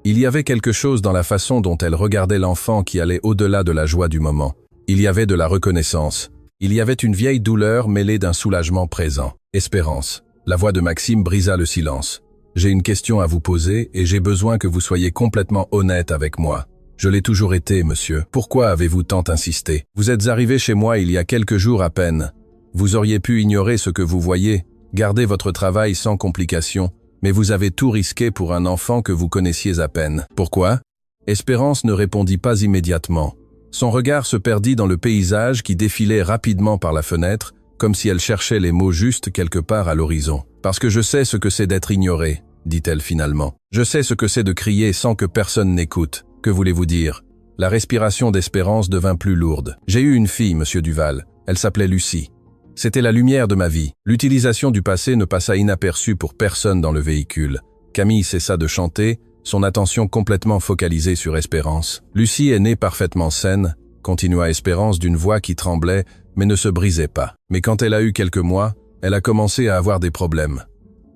Il y avait quelque chose dans la façon dont elle regardait l'enfant qui allait au-delà de la joie du moment. Il y avait de la reconnaissance. Il y avait une vieille douleur mêlée d'un soulagement présent. Espérance. La voix de Maxime brisa le silence. « J'ai une question à vous poser et j'ai besoin que vous soyez complètement honnête avec moi. Je l'ai toujours été, monsieur. Pourquoi avez-vous tant insisté? Vous êtes arrivé chez moi il y a quelques jours à peine. Vous auriez pu ignorer ce que vous voyez, garder votre travail sans complication, mais vous avez tout risqué pour un enfant que vous connaissiez à peine. Pourquoi? » Espérance ne répondit pas immédiatement. Son regard se perdit dans le paysage qui défilait rapidement par la fenêtre, comme si elle cherchait les mots justes quelque part à l'horizon. « Parce que je sais ce que c'est d'être ignoré, » dit-elle finalement. « Je sais ce que c'est de crier sans que personne n'écoute. Que voulez-vous dire ?» La respiration d'Espérance devint plus lourde. « J'ai eu une fille, monsieur Duval. Elle s'appelait Lucie. C'était la lumière de ma vie. » L'utilisation du passé ne passa inaperçue pour personne dans le véhicule. Camille cessa de chanter, son attention complètement focalisée sur Espérance. « Lucie est née parfaitement saine, » continua Espérance d'une voix qui tremblait, mais ne se brisait pas. « Mais quand elle a eu quelques mois, elle a commencé à avoir des problèmes.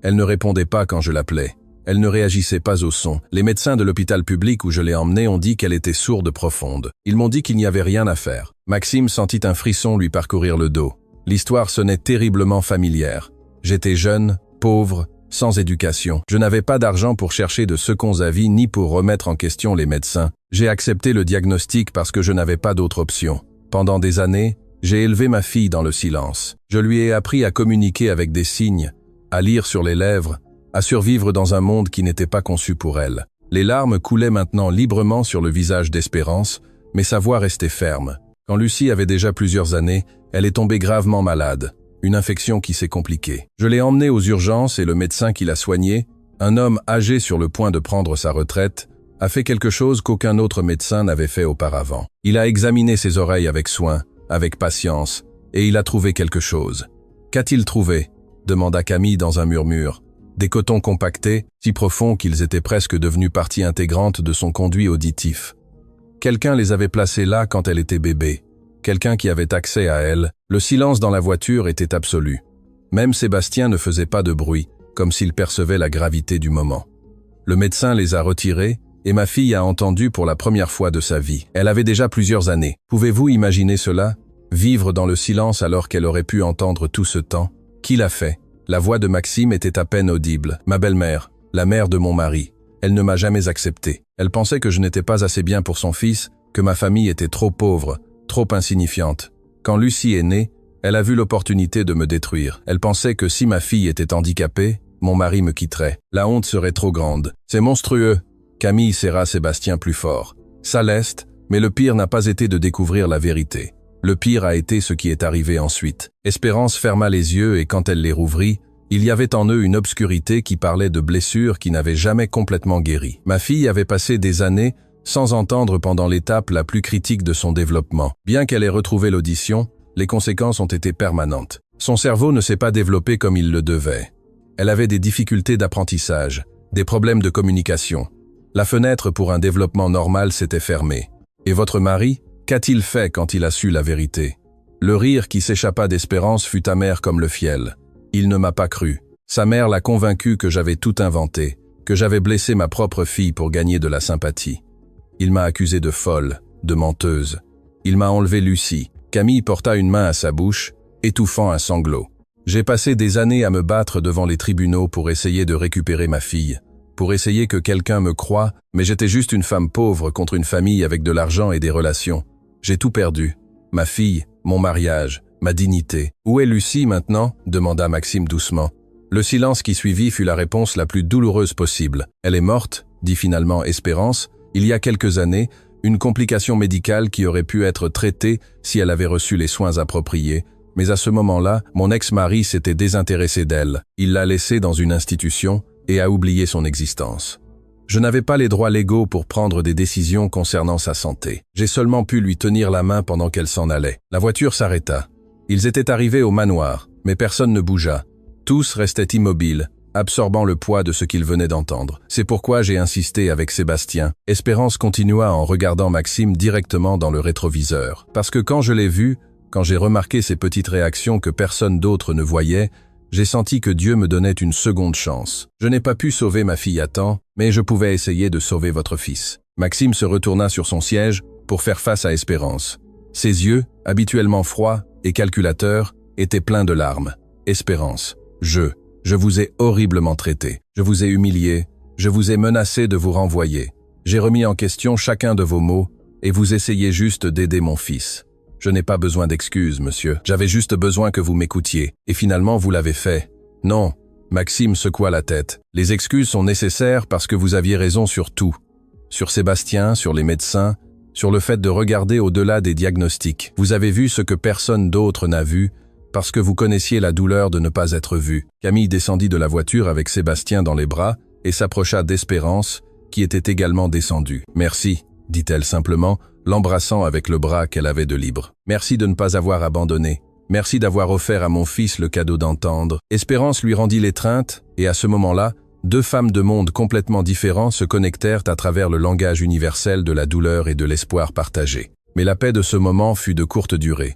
Elle ne répondait pas quand je l'appelais. Elle ne réagissait pas au son. Les médecins de l'hôpital public où je l'ai emmenée ont dit qu'elle était sourde profonde. Ils m'ont dit qu'il n'y avait rien à faire. » Maxime sentit un frisson lui parcourir le dos. L'histoire sonnait terriblement familière. J'étais jeune, pauvre, sans éducation. Je n'avais pas d'argent pour chercher de seconds avis ni pour remettre en question les médecins. J'ai accepté le diagnostic parce que je n'avais pas d'autre option. Pendant des années, j'ai élevé ma fille dans le silence. Je lui ai appris à communiquer avec des signes, à lire sur les lèvres, à survivre dans un monde qui n'était pas conçu pour elle. Les larmes coulaient maintenant librement sur le visage d'Espérance, mais sa voix restait ferme. Quand Lucie avait déjà plusieurs années, elle est tombée gravement malade, une infection qui s'est compliquée. Je l'ai emmenée aux urgences et le médecin qui l'a soignée, un homme âgé sur le point de prendre sa retraite, a fait quelque chose qu'aucun autre médecin n'avait fait auparavant. Il a examiné ses oreilles avec soin, avec patience, et il a trouvé quelque chose. « Qu'a-t-il trouvé ?» demanda Camille dans un murmure. Des cotons compactés, si profonds qu'ils étaient presque devenus partie intégrante de son conduit auditif. Quelqu'un les avait placés là quand elle était bébé. Quelqu'un qui avait accès à elle. Le silence dans la voiture était absolu. Même Sébastien ne faisait pas de bruit, comme s'il percevait la gravité du moment. Le médecin les a retirés, et ma fille a entendu pour la première fois de sa vie. Elle avait déjà plusieurs années. Pouvez-vous imaginer cela? Vivre dans le silence alors qu'elle aurait pu entendre tout ce temps? Qui l'a fait? La voix de Maxime était à peine audible. Ma belle-mère, la mère de mon mari. Elle ne m'a jamais accepté. Elle pensait que je n'étais pas assez bien pour son fils, que ma famille était trop pauvre, trop insignifiante. Quand Lucie est née, elle a vu l'opportunité de me détruire. Elle pensait que si ma fille était handicapée, mon mari me quitterait. La honte serait trop grande. C'est monstrueux. Camille serra Sébastien plus fort. Ça leste, mais le pire n'a pas été de découvrir la vérité. Le pire a été ce qui est arrivé ensuite. Espérance ferma les yeux et quand elle les rouvrit, il y avait en eux une obscurité qui parlait de blessures qui n'avaient jamais complètement guéri. Ma fille avait passé des années sans entendre pendant l'étape la plus critique de son développement. Bien qu'elle ait retrouvé l'audition, les conséquences ont été permanentes. Son cerveau ne s'est pas développé comme il le devait. Elle avait des difficultés d'apprentissage, des problèmes de communication. La fenêtre pour un développement normal s'était fermée. Et votre mari, qu'a-t-il fait quand il a su la vérité? Le rire qui s'échappa d'Espérance fut amer comme le fiel. Il ne m'a pas cru. Sa mère l'a convaincu que j'avais tout inventé, que j'avais blessé ma propre fille pour gagner de la sympathie. Il m'a accusé de folle, de menteuse. Il m'a enlevé Lucie. Camille porta une main à sa bouche, étouffant un sanglot. J'ai passé des années à me battre devant les tribunaux pour essayer de récupérer ma fille, pour essayer que quelqu'un me croie, mais j'étais juste une femme pauvre contre une famille avec de l'argent et des relations. J'ai tout perdu. Ma fille, mon mariage, ma dignité. Où est Lucie maintenant? Demanda Maxime doucement. Le silence qui suivit fut la réponse la plus douloureuse possible. Elle est morte, dit finalement Espérance, il y a quelques années, Une complication médicale qui aurait pu être traitée si elle avait reçu les soins appropriés, mais à ce moment-là, mon ex-mari s'était désintéressé d'elle. Il l'a laissée dans une institution et a oublié son existence. Je n'avais pas les droits légaux pour prendre des décisions concernant sa santé. J'ai seulement pu lui tenir la main pendant qu'elle s'en allait. La voiture s'arrêta. Ils étaient arrivés au manoir, mais personne ne bougea. Tous restaient immobiles, absorbant le poids de ce qu'ils venaient d'entendre. C'est pourquoi j'ai insisté avec Sébastien. Espérance continua en regardant Maxime directement dans le rétroviseur. Parce que quand je l'ai vu, quand j'ai remarqué ces petites réactions que personne d'autre ne voyait, j'ai senti que Dieu me donnait une seconde chance. Je n'ai pas pu sauver ma fille à temps, mais je pouvais essayer de sauver votre fils. Maxime se retourna sur son siège pour faire face à Espérance. Ses yeux, habituellement froids et calculateurs, étaient pleins de larmes. Espérance, je vous ai horriblement traité. Je vous ai humilié, je vous ai menacé de vous renvoyer. J'ai remis en question chacun de vos mots et vous essayez juste d'aider mon fils. Je n'ai pas besoin d'excuses, monsieur. J'avais juste besoin que vous m'écoutiez. Et finalement, vous l'avez fait. Non. Maxime secoua la tête. Les excuses sont nécessaires parce que vous aviez raison sur tout. Sur Sébastien, sur les médecins, sur le fait de regarder au-delà des diagnostics. Vous avez vu ce que personne d'autre n'a vu parce que vous connaissiez la douleur de ne pas être vu. Camille descendit de la voiture avec Sébastien dans les bras et s'approcha d'Espérance, qui était également descendue. « Merci », dit-elle simplement, l'embrassant avec le bras qu'elle avait de libre. « Merci de ne pas avoir abandonné. Merci d'avoir offert à mon fils le cadeau d'entendre. » Espérance lui rendit l'étreinte, et à ce moment-là, deux femmes de mondes complètement différents se connectèrent à travers le langage universel de la douleur et de l'espoir partagé. Mais la paix de ce moment fut de courte durée.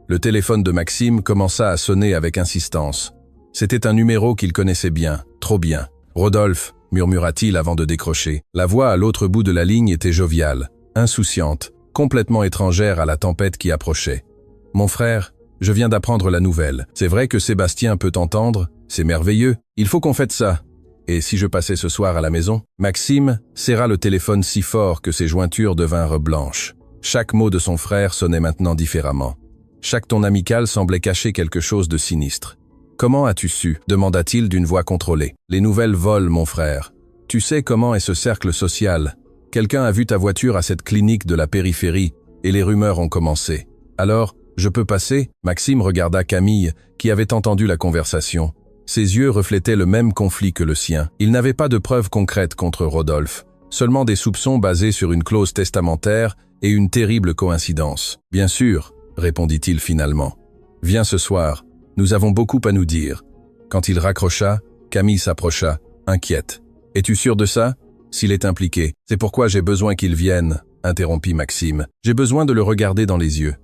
Le téléphone de Maxime commença à sonner avec insistance. C'était un numéro qu'il connaissait bien, trop bien. « Rodolphe », murmura-t-il avant de décrocher. La voix à l'autre bout de la ligne était joviale, insouciante, complètement étrangère à la tempête qui approchait. « Mon frère, je viens d'apprendre la nouvelle. C'est vrai que Sébastien peut entendre, c'est merveilleux. Il faut qu'on fête ça. Et si je passais ce soir à la maison ?» Maxime serra le téléphone si fort que ses jointures devinrent blanches. Chaque mot de son frère sonnait maintenant différemment. Chaque ton amical semblait cacher quelque chose de sinistre. « Comment as-tu su ?» demanda-t-il d'une voix contrôlée. « Les nouvelles volent, mon frère. Tu sais comment est ce cercle social. Quelqu'un a vu ta voiture à cette clinique de la périphérie, et les rumeurs ont commencé. Alors, je peux passer ?» Maxime regarda Camille, qui avait entendu la conversation. Ses yeux reflétaient le même conflit que le sien. Il n'avait pas de preuves concrètes contre Rodolphe, seulement des soupçons basés sur une clause testamentaire et une terrible coïncidence. « Bien sûr », répondit-il finalement. « Viens ce soir, nous avons beaucoup à nous dire. » Quand il raccrocha, Camille s'approcha, inquiète. « Es-tu sûr de ça ? S'il est impliqué, c'est pourquoi j'ai besoin qu'il vienne, » interrompit Maxime. « J'ai besoin de le regarder dans les yeux.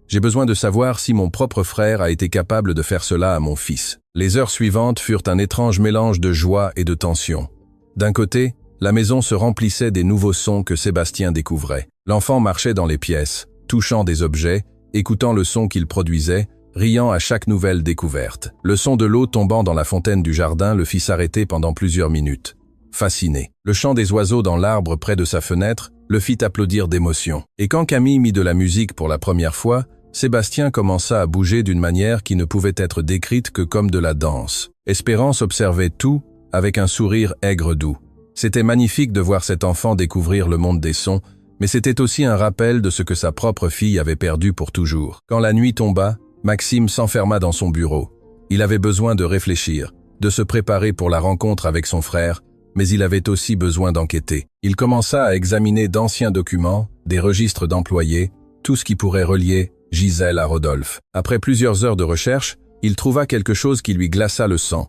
J'ai besoin de savoir si mon propre frère a été capable de faire cela à mon fils. » Les heures suivantes furent un étrange mélange de joie et de tension. D'un côté, la maison se remplissait des nouveaux sons que Sébastien découvrait. L'enfant marchait dans les pièces, touchant des objets, écoutant le son qu'il produisait, riant à chaque nouvelle découverte. Le son de l'eau tombant dans la fontaine du jardin le fit s'arrêter pendant plusieurs minutes. Fasciné. Le chant des oiseaux dans l'arbre près de sa fenêtre le fit applaudir d'émotion. Et quand Camille mit de la musique pour la première fois, Sébastien commença à bouger d'une manière qui ne pouvait être décrite que comme de la danse. Espérance observait tout avec un sourire aigre doux. C'était magnifique de voir cet enfant découvrir le monde des sons, mais c'était aussi un rappel de ce que sa propre fille avait perdu pour toujours. Quand la nuit tomba, Maxime s'enferma dans son bureau. Il avait besoin de réfléchir, de se préparer pour la rencontre avec son frère, mais il avait aussi besoin d'enquêter. Il commença à examiner d'anciens documents, des registres d'employés, tout ce qui pourrait relier Gisèle à Rodolphe. Après plusieurs heures de recherche, il trouva quelque chose qui lui glaça le sang.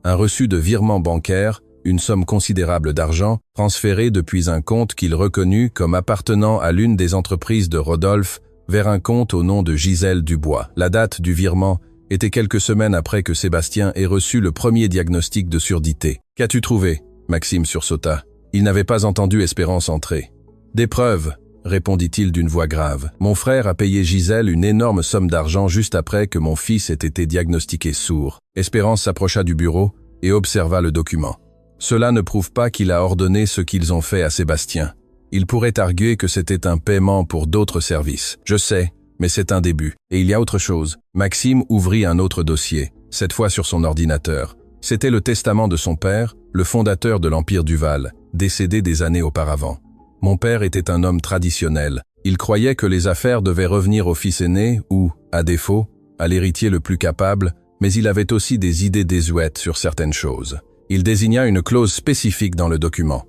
Un reçu de virement bancaire, une somme considérable d'argent, transférée depuis un compte qu'il reconnut comme appartenant à l'une des entreprises de Rodolphe vers un compte au nom de Gisèle Dubois. La date du virement était quelques semaines après que Sébastien ait reçu le premier diagnostic de surdité. « Qu'as-tu trouvé ?» Maxime sursauta. Il n'avait pas entendu Espérance entrer. « Des preuves », répondit-il d'une voix grave. « Mon frère a payé Gisèle une énorme somme d'argent juste après que mon fils ait été diagnostiqué sourd. » Espérance s'approcha du bureau et observa le document. « Cela ne prouve pas qu'il a ordonné ce qu'ils ont fait à Sébastien. Il pourrait arguer que c'était un paiement pour d'autres services. Je sais, mais c'est un début. Et il y a autre chose. » Maxime ouvrit un autre dossier, cette fois sur son ordinateur. C'était le testament de son père, le fondateur de l'Empire Duval, décédé des années auparavant. Mon père était un homme traditionnel. Il croyait que les affaires devaient revenir au fils aîné ou, à défaut, à l'héritier le plus capable, mais il avait aussi des idées désuètes sur certaines choses. Il désigna une clause spécifique dans le document.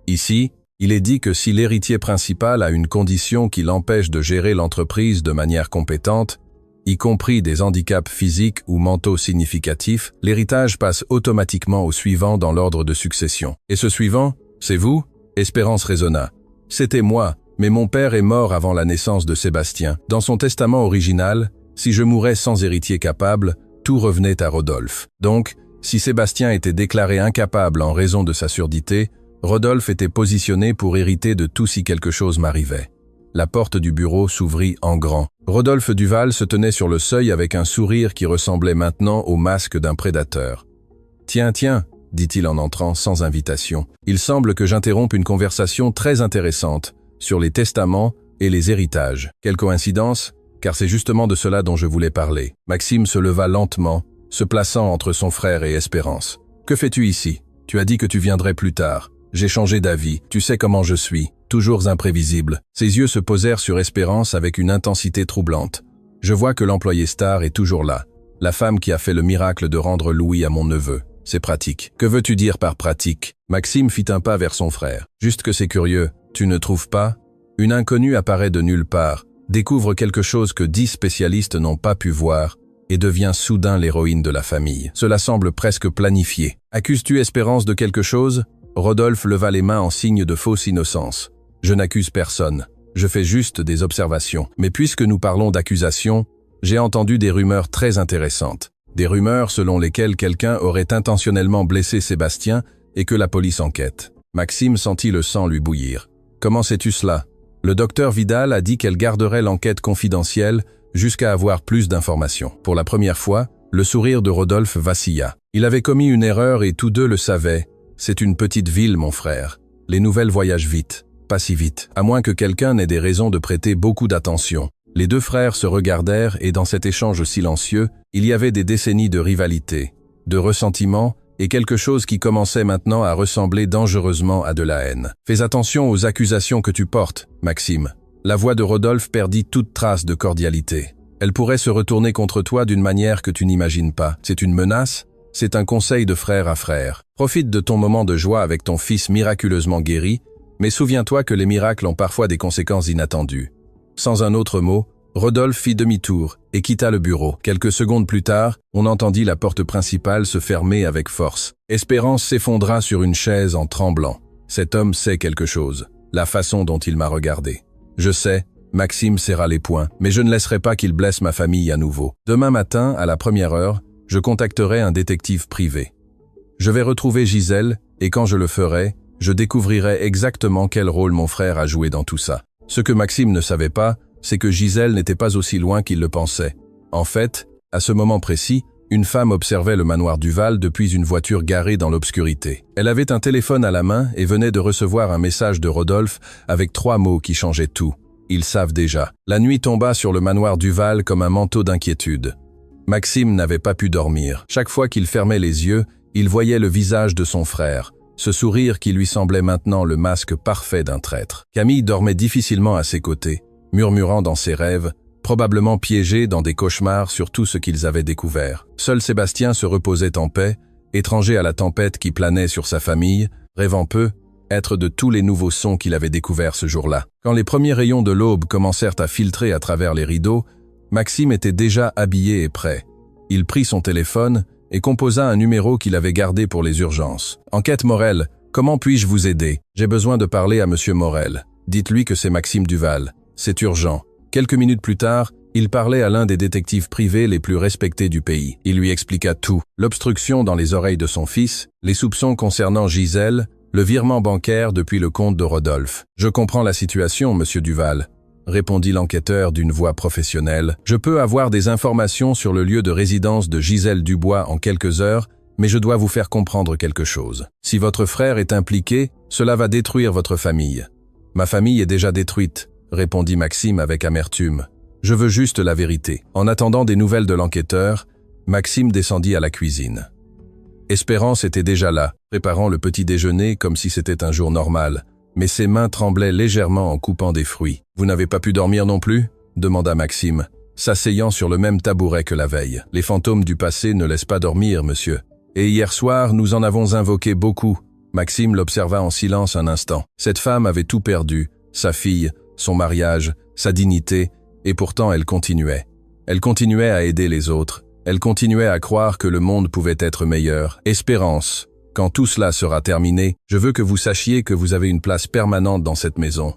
Ici, il est dit que si l'héritier principal a une condition qui l'empêche de gérer l'entreprise de manière compétente, y compris des handicaps physiques ou mentaux significatifs, l'héritage passe automatiquement au suivant dans l'ordre de succession. Et ce suivant, c'est vous? Espérance raisonna. C'était moi, mais mon père est mort avant la naissance de Sébastien. Dans son testament original, si je mourais sans héritier capable, tout revenait à Rodolphe. Donc, si Sébastien était déclaré incapable en raison de sa surdité, Rodolphe était positionné pour hériter de tout si quelque chose m'arrivait. La porte du bureau s'ouvrit en grand. Rodolphe Duval se tenait sur le seuil avec un sourire qui ressemblait maintenant au masque d'un prédateur. « Tiens, dit-il en entrant sans invitation. Il semble que j'interrompe une conversation très intéressante sur les testaments et les héritages. Quelle coïncidence, car c'est justement de cela dont je voulais parler. » Maxime se leva lentement, se plaçant entre son frère et Espérance. « Que fais-tu ici? Tu as dit que tu viendrais plus tard. J'ai changé d'avis, tu sais comment je suis, toujours imprévisible. » Ses yeux se posèrent sur Espérance avec une intensité troublante. « Je vois que l'employé star est toujours là, la femme qui a fait le miracle de rendre Louis à mon neveu. C'est pratique. » « Que veux-tu dire par pratique ?» Maxime fit un pas vers son frère. « Juste que c'est curieux, tu ne trouves pas? Une inconnue apparaît de nulle part, découvre quelque chose que 10 spécialistes n'ont pas pu voir, et devient soudain l'héroïne de la famille. Cela semble presque planifié. Accuses-tu Espérance de quelque chose ?» Rodolphe leva les mains en signe de fausse innocence. « Je n'accuse personne. Je fais juste des observations. Mais puisque nous parlons d'accusations, j'ai entendu des rumeurs très intéressantes. Des rumeurs selon lesquelles quelqu'un aurait intentionnellement blessé Sébastien et que la police enquête. » Maxime sentit le sang lui bouillir. « Comment sais-tu cela ? Le docteur Vidal a dit qu'elle garderait l'enquête confidentielle jusqu'à avoir plus d'informations. » Pour la première fois, le sourire de Rodolphe vacilla. Il avait commis une erreur et tous deux le savaient. C'est une petite ville, mon frère. Les nouvelles voyagent vite, pas si vite, à moins que quelqu'un n'ait des raisons de prêter beaucoup d'attention. Les deux frères se regardèrent et dans cet échange silencieux, il y avait des décennies de rivalité, de ressentiment et quelque chose qui commençait maintenant à ressembler dangereusement à de la haine. « Fais attention aux accusations que tu portes, Maxime. » La voix de Rodolphe perdit toute trace de cordialité. « Elle pourrait se retourner contre toi d'une manière que tu n'imagines pas. C'est une menace ? C'est un conseil de frère à frère. Profite de ton moment de joie avec ton fils miraculeusement guéri, mais souviens-toi que les miracles ont parfois des conséquences inattendues. » Sans un autre mot, Rodolphe fit demi-tour et quitta le bureau. Quelques secondes plus tard, on entendit la porte principale se fermer avec force. Espérance s'effondra sur une chaise en tremblant. « Cet homme sait quelque chose. La façon dont il m'a regardé. Je sais. » Maxime serra les poings. « Mais je ne laisserai pas qu'il blesse ma famille à nouveau. Demain matin, à la première heure, je contacterai un détective privé. Je vais retrouver Gisèle et quand je le ferai, je découvrirai exactement quel rôle mon frère a joué dans tout ça. » Ce que Maxime ne savait pas, c'est que Gisèle n'était pas aussi loin qu'il le pensait. En fait, à ce moment précis, une femme observait le manoir Duval depuis une voiture garée dans l'obscurité. Elle avait un téléphone à la main et venait de recevoir un message de Rodolphe avec 3 mots qui changeaient tout. Ils savent déjà. La nuit tomba sur le manoir Duval comme un manteau d'inquiétude. Maxime n'avait pas pu dormir. Chaque fois qu'il fermait les yeux, il voyait le visage de son frère. Ce sourire qui lui semblait maintenant le masque parfait d'un traître. Camille dormait difficilement à ses côtés, murmurant dans ses rêves, probablement piégé dans des cauchemars sur tout ce qu'ils avaient découvert. Seul Sébastien se reposait en paix, étranger à la tempête qui planait sur sa famille, rêvant peu, être de tous les nouveaux sons qu'il avait découverts ce jour-là. Quand les premiers rayons de l'aube commencèrent à filtrer à travers les rideaux, Maxime était déjà habillé et prêt. Il prit son téléphone et composa un numéro qu'il avait gardé pour les urgences. « Enquête Morel, comment puis-je vous aider? J'ai besoin de parler à Monsieur Morel. Dites-lui que c'est Maxime Duval. C'est urgent. » Quelques minutes plus tard, il parlait à l'un des détectives privés les plus respectés du pays. Il lui expliqua tout. L'obstruction dans les oreilles de son fils, les soupçons concernant Gisèle, le virement bancaire depuis le compte de Rodolphe. « Je comprends la situation, Monsieur Duval. » répondit l'enquêteur d'une voix professionnelle. « Je peux avoir des informations sur le lieu de résidence de Gisèle Dubois en quelques heures, mais je dois vous faire comprendre quelque chose. Si votre frère est impliqué, cela va détruire votre famille. »« Ma famille est déjà détruite, » répondit Maxime avec amertume. « Je veux juste la vérité. » En attendant des nouvelles de l'enquêteur, Maxime descendit à la cuisine. Espérance était déjà là, préparant le petit déjeuner comme si c'était un jour normal. mais ses mains tremblaient légèrement en coupant des fruits. « Vous n'avez pas pu dormir non plus ?» demanda Maxime, s'asseyant sur le même tabouret que la veille. « Les fantômes du passé ne laissent pas dormir, monsieur. Et hier soir, nous en avons invoqué beaucoup. » Maxime l'observa en silence un instant. Cette femme avait tout perdu, sa fille, son mariage, sa dignité, et pourtant elle continuait. Elle continuait à aider les autres. Elle continuait à croire que le monde pouvait être meilleur. Espérance, quand tout cela sera terminé, je veux que vous sachiez que vous avez une place permanente dans cette maison.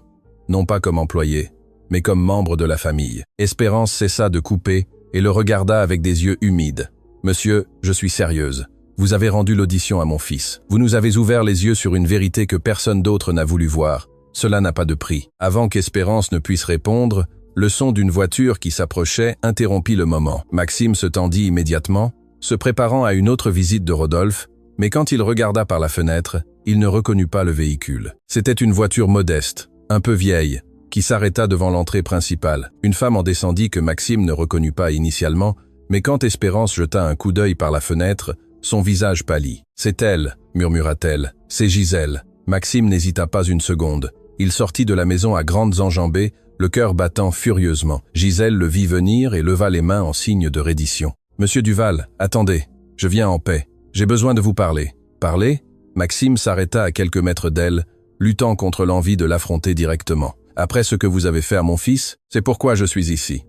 Non pas comme employé, mais comme membre de la famille. Espérance cessa de couper et le regarda avec des yeux humides. « Monsieur, je suis sérieuse. Vous avez rendu l'audition à mon fils. Vous nous avez ouvert les yeux sur une vérité que personne d'autre n'a voulu voir. Cela n'a pas de prix. » Avant qu'Espérance ne puisse répondre, le son d'une voiture qui s'approchait interrompit le moment. Maxime se tendit immédiatement, se préparant à une autre visite de Rodolphe, mais quand il regarda par la fenêtre, il ne reconnut pas le véhicule. C'était une voiture modeste, un peu vieille, qui s'arrêta devant l'entrée principale. Une femme en descendit que Maxime ne reconnut pas initialement, mais quand Espérance jeta un coup d'œil par la fenêtre, son visage pâlit. « C'est elle, murmura-t-elle. C'est Gisèle. » Maxime n'hésita pas une seconde. Il sortit de la maison à grandes enjambées, le cœur battant furieusement. Gisèle le vit venir et leva les mains en signe de reddition. « Monsieur Duval, attendez, je viens en paix. J'ai besoin de vous parler. » « Parler ?» Maxime s'arrêta à quelques mètres d'elle, luttant contre l'envie de l'affronter directement. « Après ce que vous avez fait à mon fils, c'est pourquoi je suis ici.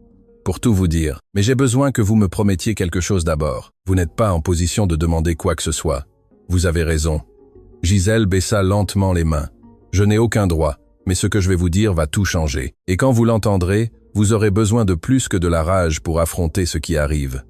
Pour tout vous dire. Mais j'ai besoin que vous me promettiez quelque chose d'abord. Vous n'êtes pas en position de demander quoi que ce soit. Vous avez raison. » Gisèle baissa lentement les mains. « Je n'ai aucun droit. Mais ce que je vais vous dire va tout changer. Et quand vous l'entendrez, vous aurez besoin de plus que de la rage pour affronter ce qui arrive. »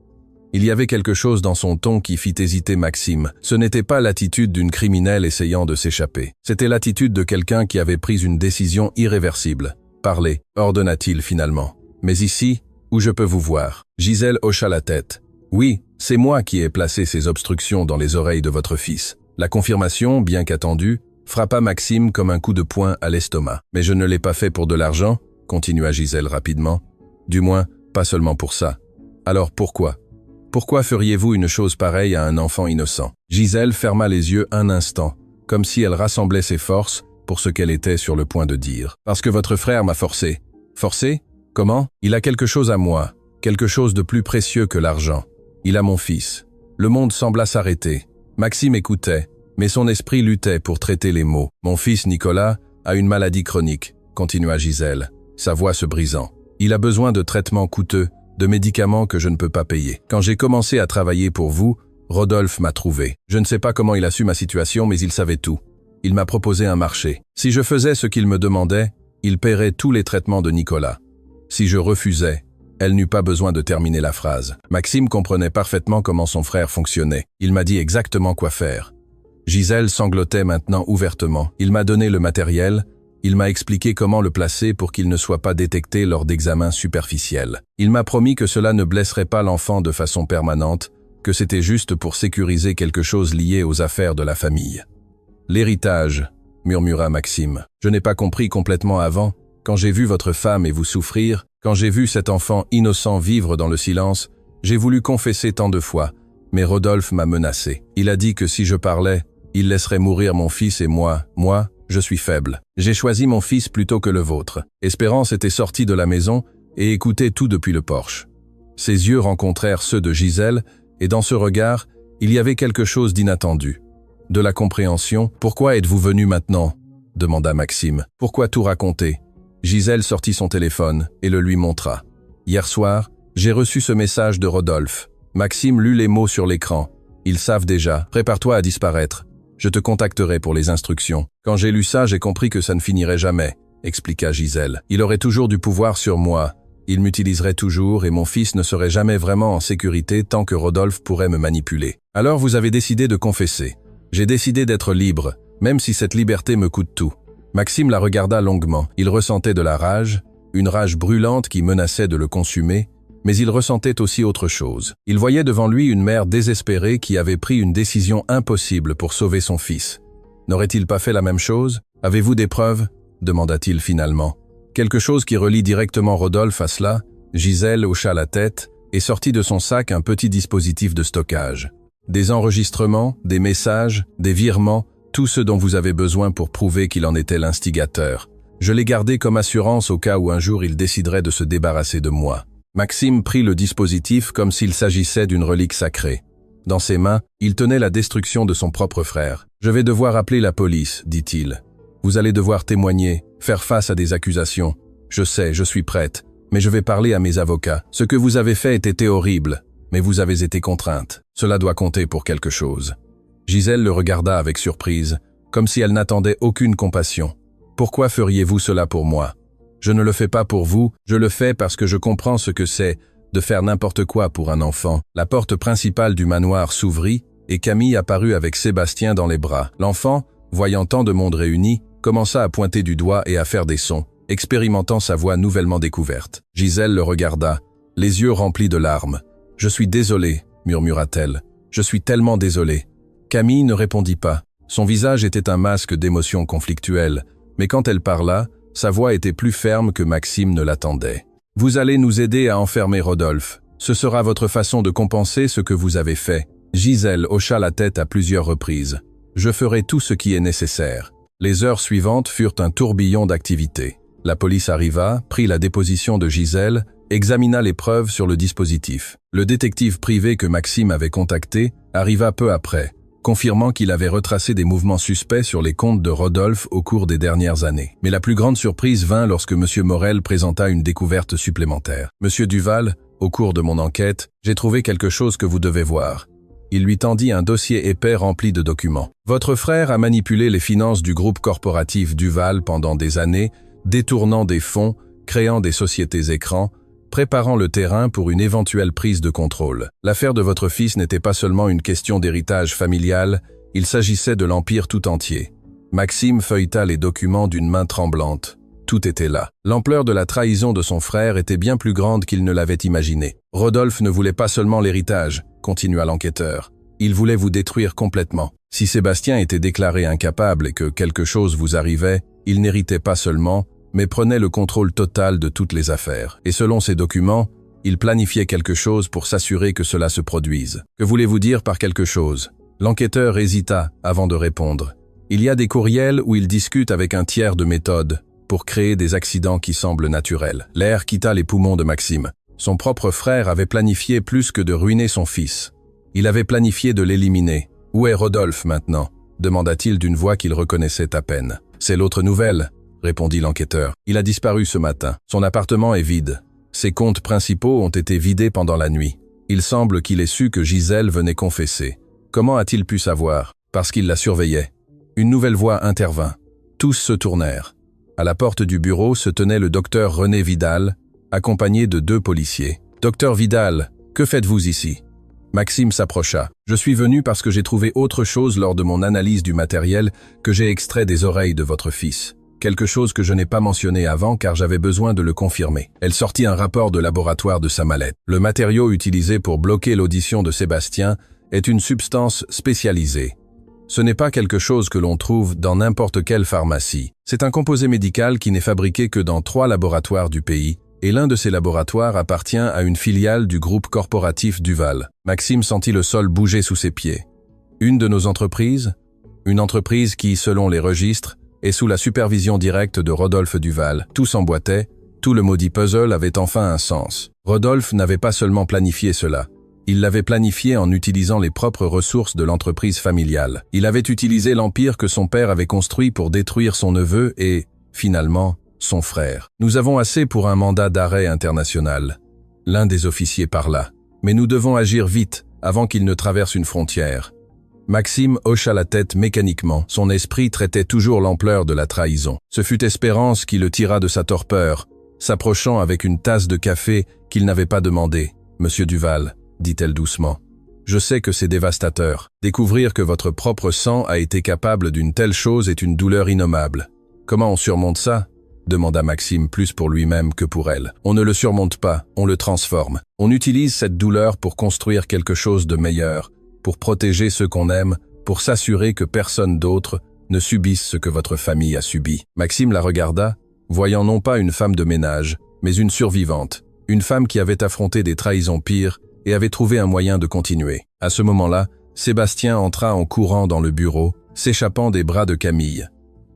Il y avait quelque chose dans son ton qui fit hésiter Maxime. Ce n'était pas l'attitude d'une criminelle essayant de s'échapper. C'était l'attitude de quelqu'un qui avait pris une décision irréversible. « Parlez », ordonna-t-il finalement. « Mais ici, où je peux vous voir ?» Gisèle hocha la tête. « Oui, c'est moi qui ai placé ces obstructions dans les oreilles de votre fils. » La confirmation, bien qu'attendue, frappa Maxime comme un coup de poing à l'estomac. « Mais je ne l'ai pas fait pour de l'argent, » continua Gisèle rapidement. « Du moins, pas seulement pour ça. Alors pourquoi ? Pourquoi feriez-vous une chose pareille à un enfant innocent ?» Gisèle ferma les yeux un instant, comme si elle rassemblait ses forces pour ce qu'elle était sur le point de dire. « Parce que votre frère m'a forcé. » « Forcé ? Comment ? Il a quelque chose à moi, quelque chose de plus précieux que l'argent. Il a mon fils. » Le monde sembla s'arrêter. Maxime écoutait, mais son esprit luttait pour traiter les mots. « Mon fils Nicolas a une maladie chronique, » continua Gisèle, sa voix se brisant. « Il a besoin de traitements coûteux, de médicaments que je ne peux pas payer. Quand j'ai commencé à travailler pour vous, Rodolphe m'a trouvé. Je ne sais pas comment il a su ma situation, mais il savait tout. Il m'a proposé un marché. Si je faisais ce qu'il me demandait, il paierait tous les traitements de Nicolas. Si je refusais, » elle n'eut pas besoin de terminer la phrase. Maxime comprenait parfaitement comment son frère fonctionnait. Il m'a dit exactement quoi faire. Gisèle sanglotait maintenant ouvertement. Il m'a donné le matériel, il m'a expliqué comment le placer pour qu'il ne soit pas détecté lors d'examens superficiels. Il m'a promis que cela ne blesserait pas l'enfant de façon permanente, que c'était juste pour sécuriser quelque chose lié aux affaires de la famille. « L'héritage », murmura Maxime. « Je n'ai pas compris complètement avant. Quand j'ai vu votre femme et vous souffrir, quand j'ai vu cet enfant innocent vivre dans le silence, j'ai voulu confesser tant de fois, mais Rodolphe m'a menacé. Il a dit que si je parlais, il laisserait mourir mon fils et moi, je suis faible. J'ai choisi mon fils plutôt que le vôtre. » Espérance était sortie de la maison et écoutait tout depuis le porche. Ses yeux rencontrèrent ceux de Gisèle, et dans ce regard, il y avait quelque chose d'inattendu. De la compréhension. « Pourquoi êtes-vous venu maintenant ?» demanda Maxime. « Pourquoi tout raconter ?» Gisèle sortit son téléphone et le lui montra. « Hier soir, j'ai reçu ce message de Rodolphe. » Maxime lut les mots sur l'écran. « Ils savent déjà. Prépare-toi à disparaître. Je te contacterai pour les instructions. » Quand j'ai lu ça, j'ai compris que ça ne finirait jamais, expliqua Gisèle. Il aurait toujours du pouvoir sur moi. Il m'utiliserait toujours et mon fils ne serait jamais vraiment en sécurité tant que Rodolphe pourrait me manipuler. Alors vous avez décidé de confesser. J'ai décidé d'être libre, même si cette liberté me coûte tout. Maxime la regarda longuement. Il ressentait de la rage, une rage brûlante qui menaçait de le consumer, mais il ressentait aussi autre chose. Il voyait devant lui une mère désespérée qui avait pris une décision impossible pour sauver son fils. N'aurait-il pas fait la même chose ? « Avez-vous des preuves ?» demanda-t-il finalement. « Quelque chose qui relie directement Rodolphe à cela ?» Gisèle hocha la tête et sortit de son sac un petit dispositif de stockage. Des enregistrements, des messages, des virements, Tout ce dont vous avez besoin pour prouver qu'il en était l'instigateur. Je l'ai gardé comme assurance au cas où un jour il déciderait de se débarrasser de moi. » Maxime prit le dispositif comme s'il s'agissait d'une relique sacrée. Dans ses mains, il tenait la destruction de son propre frère. « Je vais devoir appeler la police, dit-il. Vous allez devoir témoigner, faire face à des accusations. Je sais, je suis prête, mais je vais parler à mes avocats. Ce que vous avez fait était horrible, mais vous avez été contrainte. Cela doit compter pour quelque chose. » Gisèle le regarda avec surprise, comme si elle n'attendait aucune compassion. « Pourquoi feriez-vous cela pour moi ? Je ne le fais pas pour vous, je le fais parce que je comprends ce que c'est de faire n'importe quoi pour un enfant. » La porte principale du manoir s'ouvrit et Camille apparut avec Sébastien dans les bras. L'enfant, voyant tant de monde réuni, commença à pointer du doigt et à faire des sons, expérimentant sa voix nouvellement découverte. Gisèle le regarda, les yeux remplis de larmes. « Je suis désolée, murmura-t-elle. Je suis tellement désolée. » Camille ne répondit pas. Son visage était un masque d'émotions conflictuelles, mais quand elle parla, sa voix était plus ferme que Maxime ne l'attendait. « Vous allez nous aider à enfermer Rodolphe. Ce sera votre façon de compenser ce que vous avez fait. » Gisèle hocha la tête à plusieurs reprises. « Je ferai tout ce qui est nécessaire. » Les heures suivantes furent un tourbillon d'activités. La police arriva, prit la déposition de Gisèle, examina les preuves sur le dispositif. Le détective privé que Maxime avait contacté arriva peu après, confirmant qu'il avait retracé des mouvements suspects sur les comptes de Rodolphe au cours des dernières années. Mais la plus grande surprise vint lorsque M. Morel présenta une découverte supplémentaire. « Monsieur Duval, au cours de mon enquête, j'ai trouvé quelque chose que vous devez voir. » Il lui tendit un dossier épais rempli de documents. « Votre frère a manipulé les finances du groupe corporatif Duval pendant des années, détournant des fonds, créant des sociétés écrans, préparant le terrain pour une éventuelle prise de contrôle. L'affaire de votre fils n'était pas seulement une question d'héritage familial, il s'agissait de l'empire tout entier. » Maxime feuilleta les documents d'une main tremblante. Tout était là. L'ampleur de la trahison de son frère était bien plus grande qu'il ne l'avait imaginé. « Rodolphe ne voulait pas seulement l'héritage, » continua l'enquêteur. « Il voulait vous détruire complètement. Si Sébastien était déclaré incapable et que quelque chose vous arrivait, il n'héritait pas seulement, mais prenait le contrôle total de toutes les affaires. Et selon ces documents, il planifiait quelque chose pour s'assurer que cela se produise. Que voulez-vous dire par quelque chose ? » L'enquêteur hésita avant de répondre. « Il y a des courriels où il discute avec un tiers de méthode pour créer des accidents qui semblent naturels. » L'air quitta les poumons de Maxime. Son propre frère avait planifié plus que de ruiner son fils. Il avait planifié de l'éliminer. « Où est Rodolphe maintenant ?» demanda-t-il d'une voix qu'il reconnaissait à peine. « C'est l'autre nouvelle » répondit l'enquêteur. « Il a disparu ce matin. Son appartement est vide. Ses comptes principaux ont été vidés pendant la nuit. Il semble qu'il ait su que Gisèle venait confesser. Comment a-t-il pu savoir ? Parce qu'il la surveillait. » Une nouvelle voix intervint. Tous se tournèrent. À la porte du bureau se tenait le docteur René Vidal, accompagné de 2 policiers. « Docteur Vidal, que faites-vous ici ?» Maxime s'approcha. « Je suis venu parce que j'ai trouvé autre chose lors de mon analyse du matériel que j'ai extrait des oreilles de votre fils. Quelque chose que je n'ai pas mentionné avant car j'avais besoin de le confirmer. » Elle sortit un rapport de laboratoire de sa mallette. « Le matériau utilisé pour bloquer l'audition de Sébastien est une substance spécialisée. Ce n'est pas quelque chose que l'on trouve dans n'importe quelle pharmacie. C'est un composé médical qui n'est fabriqué que dans 3 laboratoires du pays, et l'un de ces laboratoires appartient à une filiale du groupe corporatif Duval. » Maxime sentit le sol bouger sous ses pieds. « Une de nos entreprises ? Une entreprise qui, selon les registres, est sous la supervision directe de Rodolphe Duval. » Tout s'emboîtait, tout le maudit puzzle avait enfin un sens. Rodolphe n'avait pas seulement planifié cela. Il l'avait planifié en utilisant les propres ressources de l'entreprise familiale. Il avait utilisé l'empire que son père avait construit pour détruire son neveu et, finalement, son frère. « Nous avons assez pour un mandat d'arrêt international. » L'un des officiers parla. « Mais nous devons agir vite, avant qu'il ne traverse une frontière. » Maxime hocha la tête mécaniquement. Son esprit traitait toujours l'ampleur de la trahison. Ce fut Espérance qui le tira de sa torpeur, s'approchant avec une tasse de café qu'il n'avait pas demandé. « Monsieur Duval, » dit-elle doucement, « je sais que c'est dévastateur. Découvrir que votre propre sang a été capable d'une telle chose est une douleur innommable. Comment on surmonte ça ?» demanda Maxime plus pour lui-même que pour elle. « On ne le surmonte pas, on le transforme. On utilise cette douleur pour construire quelque chose de meilleur, pour protéger ceux qu'on aime, pour s'assurer que personne d'autre ne subisse ce que votre famille a subi. » Maxime la regarda, voyant non pas une femme de ménage, mais une survivante, une femme qui avait affronté des trahisons pires et avait trouvé un moyen de continuer. À ce moment-là, Sébastien entra en courant dans le bureau, s'échappant des bras de Camille.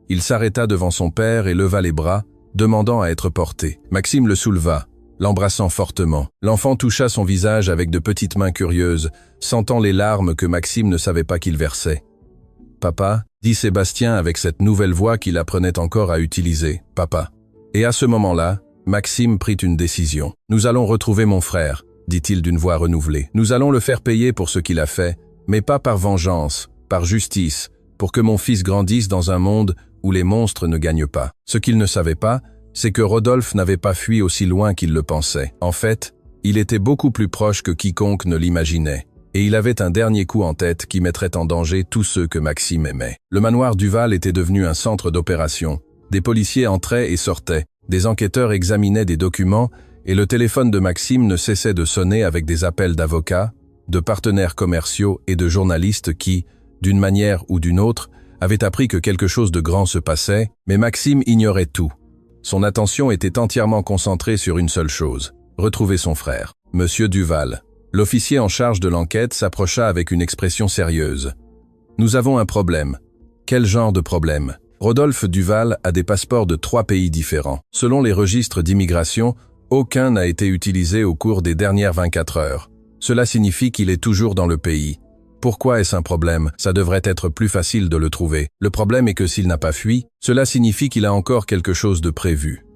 Il s'arrêta devant son père et leva les bras, demandant à être porté. Maxime le souleva, l'embrassant fortement. L'enfant toucha son visage avec de petites mains curieuses, sentant les larmes que Maxime ne savait pas qu'il versait. « Papa » dit Sébastien avec cette nouvelle voix qu'il apprenait encore à utiliser. « Papa ». Et à ce moment-là, Maxime prit une décision. « Nous allons retrouver mon frère », dit-il d'une voix renouvelée. « Nous allons le faire payer pour ce qu'il a fait, mais pas par vengeance, par justice, pour que mon fils grandisse dans un monde où les monstres ne gagnent pas. » Ce qu'il ne savait pas, c'est que Rodolphe n'avait pas fui aussi loin qu'il le pensait. En fait, il était beaucoup plus proche que quiconque ne l'imaginait. Et il avait un dernier coup en tête qui mettrait en danger tous ceux que Maxime aimait. Le manoir Duval était devenu un centre d'opération. Des policiers entraient et sortaient, des enquêteurs examinaient des documents, et le téléphone de Maxime ne cessait de sonner avec des appels d'avocats, de partenaires commerciaux et de journalistes qui, d'une manière ou d'une autre, avaient appris que quelque chose de grand se passait, mais Maxime ignorait tout. Son attention était entièrement concentrée sur une seule chose, retrouver son frère. Monsieur Duval. L'officier en charge de l'enquête s'approcha avec une expression sérieuse. « Nous avons un problème. » « Quel genre de problème ? » Rodolphe Duval a des passeports de 3 pays différents. Selon les registres d'immigration, aucun n'a été utilisé au cours des dernières 24 heures. Cela signifie qu'il est toujours dans le pays. Pourquoi est-ce un problème? Ça devrait être plus facile de le trouver. Le problème est que s'il n'a pas fui, cela signifie qu'il a encore quelque chose de prévu.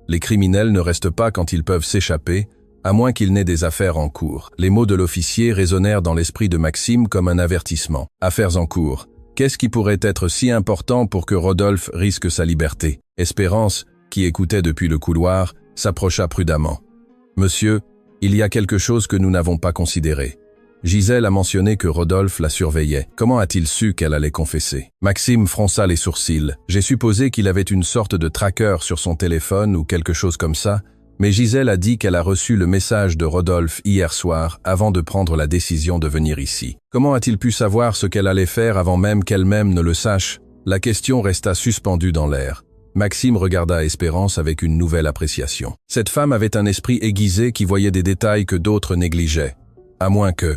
Les criminels ne restent pas quand ils peuvent s'échapper, à moins qu'il n'ait des affaires en cours. Les mots de l'officier résonnèrent dans l'esprit de Maxime comme un avertissement. Affaires en cours. Qu'est-ce qui pourrait être si important pour que Rodolphe risque sa liberté? Espérance, qui écoutait depuis le couloir, s'approcha prudemment. « Monsieur, il y a quelque chose que nous n'avons pas considéré. Gisèle a mentionné que Rodolphe la surveillait. Comment a-t-il su qu'elle allait confesser ?» Maxime fronça les sourcils. « J'ai supposé qu'il avait une sorte de tracker sur son téléphone ou quelque chose comme ça, mais Gisèle a dit qu'elle a reçu le message de Rodolphe hier soir avant de prendre la décision de venir ici. Comment a-t-il pu savoir ce qu'elle allait faire avant même qu'elle-même ne le sache? » La question resta suspendue dans l'air. Maxime regarda Espérance avec une nouvelle appréciation. Cette femme avait un esprit aiguisé qui voyait des détails que d'autres négligeaient. À moins que...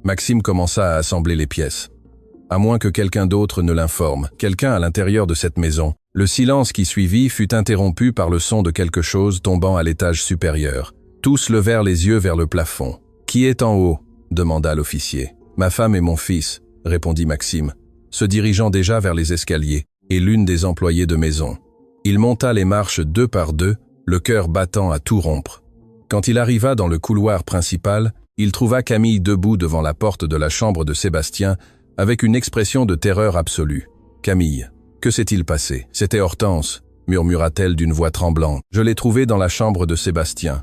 Maxime commença à assembler les pièces. À moins que quelqu'un d'autre ne l'informe, quelqu'un à l'intérieur de cette maison. Le silence qui suivit fut interrompu par le son de quelque chose tombant à l'étage supérieur. Tous levèrent les yeux vers le plafond. « Qui est en haut ?» demanda l'officier. « Ma femme et mon fils » répondit Maxime, se dirigeant déjà vers les escaliers, et l'une des employées de maison. Il monta les marches 2 par 2, le cœur battant à tout rompre. Quand il arriva dans le couloir principal, il trouva Camille debout devant la porte de la chambre de Sébastien, avec une expression de terreur absolue. « Camille, que s'est-il passé ?»« C'était Hortense, » murmura-t-elle d'une voix tremblante. « Je l'ai trouvée dans la chambre de Sébastien.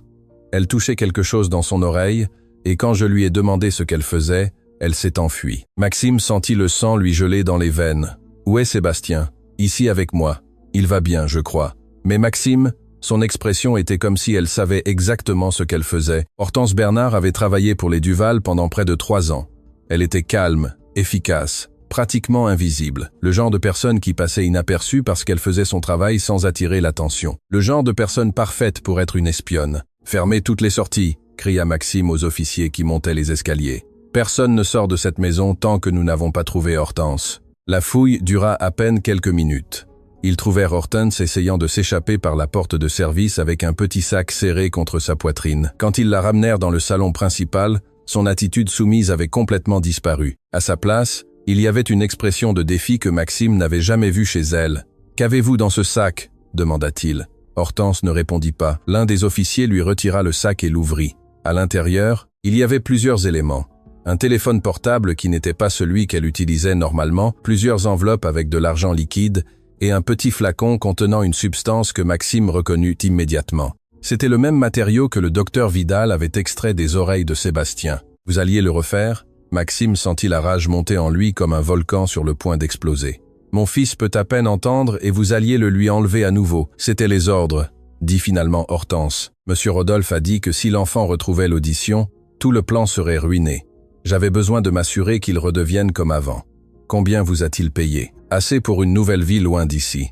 Elle touchait quelque chose dans son oreille, et quand je lui ai demandé ce qu'elle faisait, elle s'est enfuie. » Maxime sentit le sang lui geler dans les veines. « Où est Sébastien ? Ici avec moi. Il va bien, je crois. » Mais Maxime, son expression était comme si elle savait exactement ce qu'elle faisait. Hortense Bernard avait travaillé pour les Duval pendant près de 3 ans. Elle était calme, efficace, pratiquement invisible. Le genre de personne qui passait inaperçue parce qu'elle faisait son travail sans attirer l'attention. Le genre de personne parfaite pour être une espionne. « Fermez toutes les sorties !» cria Maxime aux officiers qui montaient les escaliers. « Personne ne sort de cette maison tant que nous n'avons pas trouvé Hortense. » La fouille dura à peine quelques minutes. Ils trouvèrent Hortense essayant de s'échapper par la porte de service avec un petit sac serré contre sa poitrine. Quand ils la ramenèrent dans le salon principal, son attitude soumise avait complètement disparu. À sa place, il y avait une expression de défi que Maxime n'avait jamais vue chez elle. « Qu'avez-vous dans ce sac ?» demanda-t-il. Hortense ne répondit pas. L'un des officiers lui retira le sac et l'ouvrit. À l'intérieur, il y avait plusieurs éléments. Un téléphone portable qui n'était pas celui qu'elle utilisait normalement, plusieurs enveloppes avec de l'argent liquide et un petit flacon contenant une substance que Maxime reconnut immédiatement. C'était le même matériau que le docteur Vidal avait extrait des oreilles de Sébastien. « Vous alliez le refaire ?» Maxime sentit la rage monter en lui comme un volcan sur le point d'exploser. « Mon fils peut à peine entendre et vous alliez le lui enlever à nouveau. C'était les ordres, » dit finalement Hortense. Monsieur Rodolphe a dit que si l'enfant retrouvait l'audition, tout le plan serait ruiné. J'avais besoin de m'assurer qu'il redevienne comme avant. Combien vous a-t-il payé? Assez pour une nouvelle vie loin d'ici.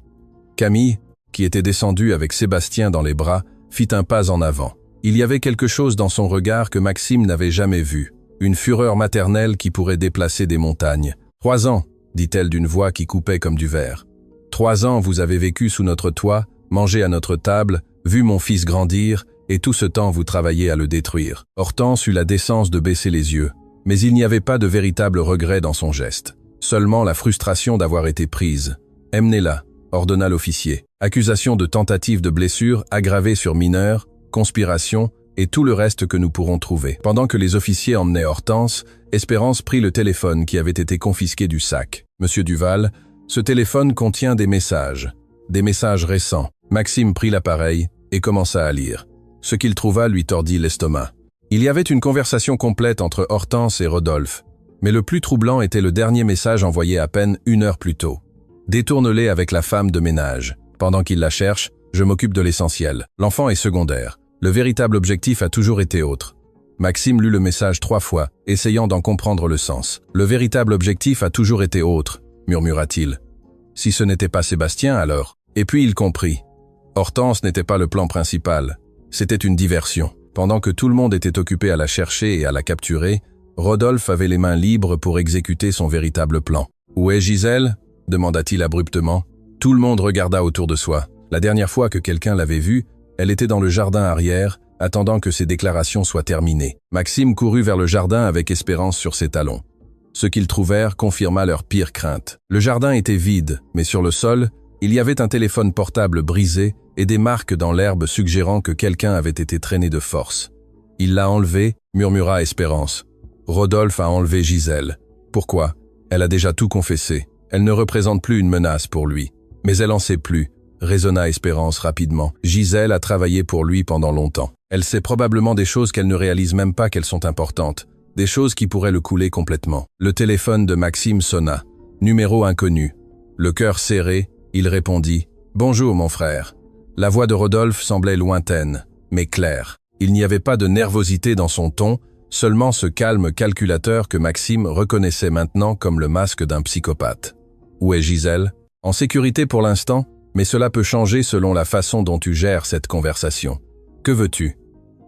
Camille, qui était descendue avec Sébastien dans les bras, fit un pas en avant. Il y avait quelque chose dans son regard que Maxime n'avait jamais vu. Une fureur maternelle qui pourrait déplacer des montagnes. « 3 ans, dit-elle d'une voix qui coupait comme du verre. 3 ans vous avez vécu sous notre toit, mangé à notre table, vu mon fils grandir, et tout ce temps vous travaillez à le détruire. Hortense eut la décence de baisser les yeux, mais il n'y avait pas de véritable regret dans son geste. Seulement la frustration d'avoir été prise. « Emmenez-la », ordonna l'officier. Accusation de tentative de blessure aggravée sur mineur, conspiration et tout le reste que nous pourrons trouver. Pendant que les officiers emmenaient Hortense, Espérance prit le téléphone qui avait été confisqué du sac. « Monsieur Duval, ce téléphone contient des messages récents. » Maxime prit l'appareil et commença à lire. Ce qu'il trouva lui tordit l'estomac. Il y avait une conversation complète entre Hortense et Rodolphe, mais le plus troublant était le dernier message envoyé à peine 1 heure plus tôt. « Détourne-les avec la femme de ménage. Pendant qu'il la cherche, je m'occupe de l'essentiel. L'enfant est secondaire. Le véritable objectif a toujours été autre. » Maxime lut le message 3 fois, essayant d'en comprendre le sens. « Le véritable objectif a toujours été autre, » murmura-t-il. Si ce n'était pas Sébastien alors? Et puis il comprit. Hortense n'était pas le plan principal. C'était une diversion. Pendant que tout le monde était occupé à la chercher et à la capturer, Rodolphe avait les mains libres pour exécuter son véritable plan. « Où est Gisèle ?» demanda-t-il abruptement. Tout le monde regarda autour de soi. La dernière fois que quelqu'un l'avait vue, elle était dans le jardin arrière, attendant que ses déclarations soient terminées. Maxime courut vers le jardin avec Espérance sur ses talons. Ce qu'ils trouvèrent confirma leur pire crainte. Le jardin était vide, mais sur le sol, il y avait un téléphone portable brisé et des marques dans l'herbe suggérant que quelqu'un avait été traîné de force. « Il l'a enlevé » murmura Espérance. « Rodolphe a enlevé Gisèle. Pourquoi? Elle a déjà tout confessé. Elle ne représente plus une menace pour lui. Mais elle en sait plus, » raisonna Espérance rapidement. « Gisèle a travaillé pour lui pendant longtemps. Elle sait probablement des choses qu'elle ne réalise même pas qu'elles sont importantes. Des choses qui pourraient le couler complètement. » Le téléphone de Maxime sonna. Numéro inconnu. Le cœur serré, il répondit « Bonjour mon frère ». La voix de Rodolphe semblait lointaine, mais claire. Il n'y avait pas de nervosité dans son ton, seulement ce calme calculateur que Maxime reconnaissait maintenant comme le masque d'un psychopathe. « Où est Gisèle ? En sécurité pour l'instant, mais cela peut changer selon la façon dont tu gères cette conversation. Que veux-tu ?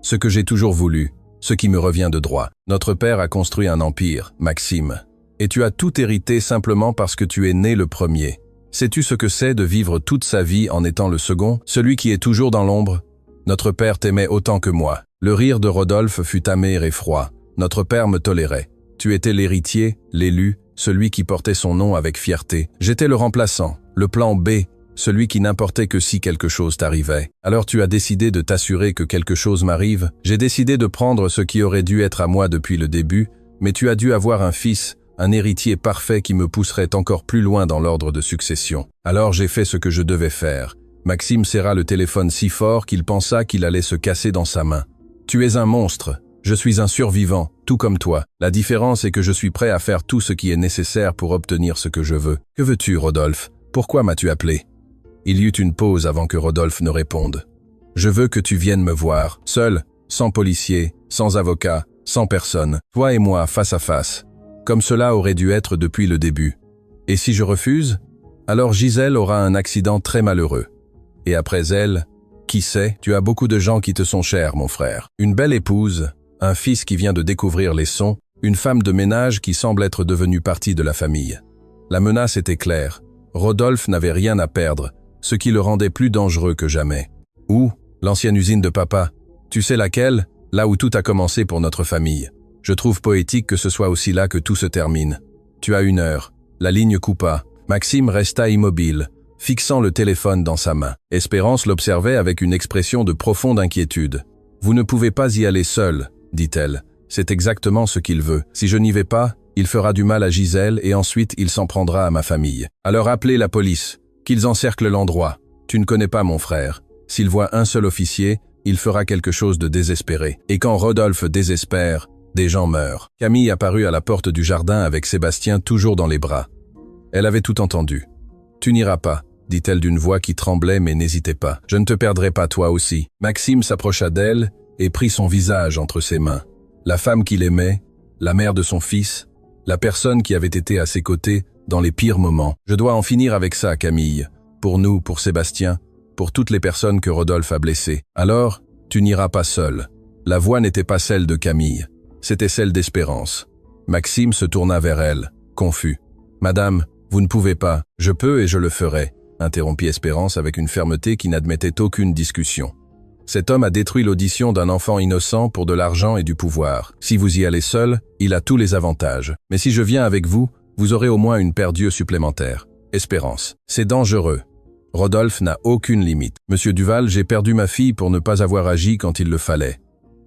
Ce que j'ai toujours voulu, ce qui me revient de droit. Notre père a construit un empire, Maxime. Et tu as tout hérité simplement parce que tu es né le premier. Sais-tu ce que c'est de vivre toute sa vie en étant le second, celui qui est toujours dans l'ombre ? Notre père t'aimait autant que moi. » Le rire de Rodolphe fut amer et froid. « Notre père me tolérait. Tu étais l'héritier, l'élu, celui qui portait son nom avec fierté. J'étais le remplaçant, le plan B, celui qui n'importait que si quelque chose t'arrivait. Alors tu as décidé de t'assurer que quelque chose m'arrive. J'ai décidé de prendre ce qui aurait dû être à moi depuis le début, mais tu as dû avoir un fils, un héritier parfait qui me pousserait encore plus loin dans l'ordre de succession. Alors j'ai fait ce que je devais faire. » Maxime serra le téléphone si fort qu'il pensa qu'il allait se casser dans sa main. « Tu es un monstre. Je suis un survivant, tout comme toi. La différence est que je suis prêt à faire tout ce qui est nécessaire pour obtenir ce que je veux. Que veux-tu, Rodolphe? Pourquoi m'as-tu appelé ?» Il y eut une pause avant que Rodolphe ne réponde. « Je veux que tu viennes me voir, seul, sans policier, sans avocat, sans personne, toi et moi face à face. Comme cela aurait dû être depuis le début. Et si je refuse? Alors Gisèle aura un accident très malheureux. Et après elle, qui sait, tu as beaucoup de gens qui te sont chers, mon frère. Une belle épouse, un fils qui vient de découvrir les sons, une femme de ménage qui semble être devenue partie de la famille. » La menace était claire. Rodolphe n'avait rien à perdre, ce qui le rendait plus dangereux que jamais. « Où ? L'ancienne usine de papa. Tu sais laquelle ? Là où tout a commencé pour notre famille. Je trouve poétique que ce soit aussi là que tout se termine. Tu as 1 heure. » La ligne coupa. Maxime resta immobile, fixant le téléphone dans sa main. Espérance l'observait avec une expression de profonde inquiétude. « Vous ne pouvez pas y aller seul, » dit-elle. « C'est exactement ce qu'il veut. Si je n'y vais pas, il fera du mal à Gisèle et ensuite il s'en prendra à ma famille. Alors appelez la police, qu'ils encerclent l'endroit. Tu ne connais pas mon frère. S'il voit un seul officier, il fera quelque chose de désespéré. Et quand Rodolphe désespère, des gens meurent. » Camille apparut à la porte du jardin avec Sébastien toujours dans les bras. Elle avait tout entendu. « Tu n'iras pas, » dit-elle d'une voix qui tremblait mais n'hésitait pas. « Je ne te perdrai pas toi aussi. » Maxime s'approcha d'elle et prit son visage entre ses mains. La femme qu'il aimait, la mère de son fils, la personne qui avait été à ses côtés dans les pires moments. « Je dois en finir avec ça, Camille. Pour nous, pour Sébastien, pour toutes les personnes que Rodolphe a blessées. Alors, tu n'iras pas seul. » La voix n'était pas celle de Camille. C'était celle d'Espérance. Maxime se tourna vers elle, confus. « Madame, Vous ne pouvez pas. Je peux et je le ferai, interrompit Espérance avec une fermeté qui n'admettait aucune discussion. Cet homme a détruit l'audition d'un enfant innocent pour de l'argent et du pouvoir. Si vous y allez seul, il a tous les avantages. Mais si je viens avec vous, vous aurez au moins une paire d'yeux supplémentaire. Espérance. C'est dangereux. Rodolphe n'a aucune limite. Monsieur Duval, j'ai perdu ma fille pour ne pas avoir agi quand il le fallait.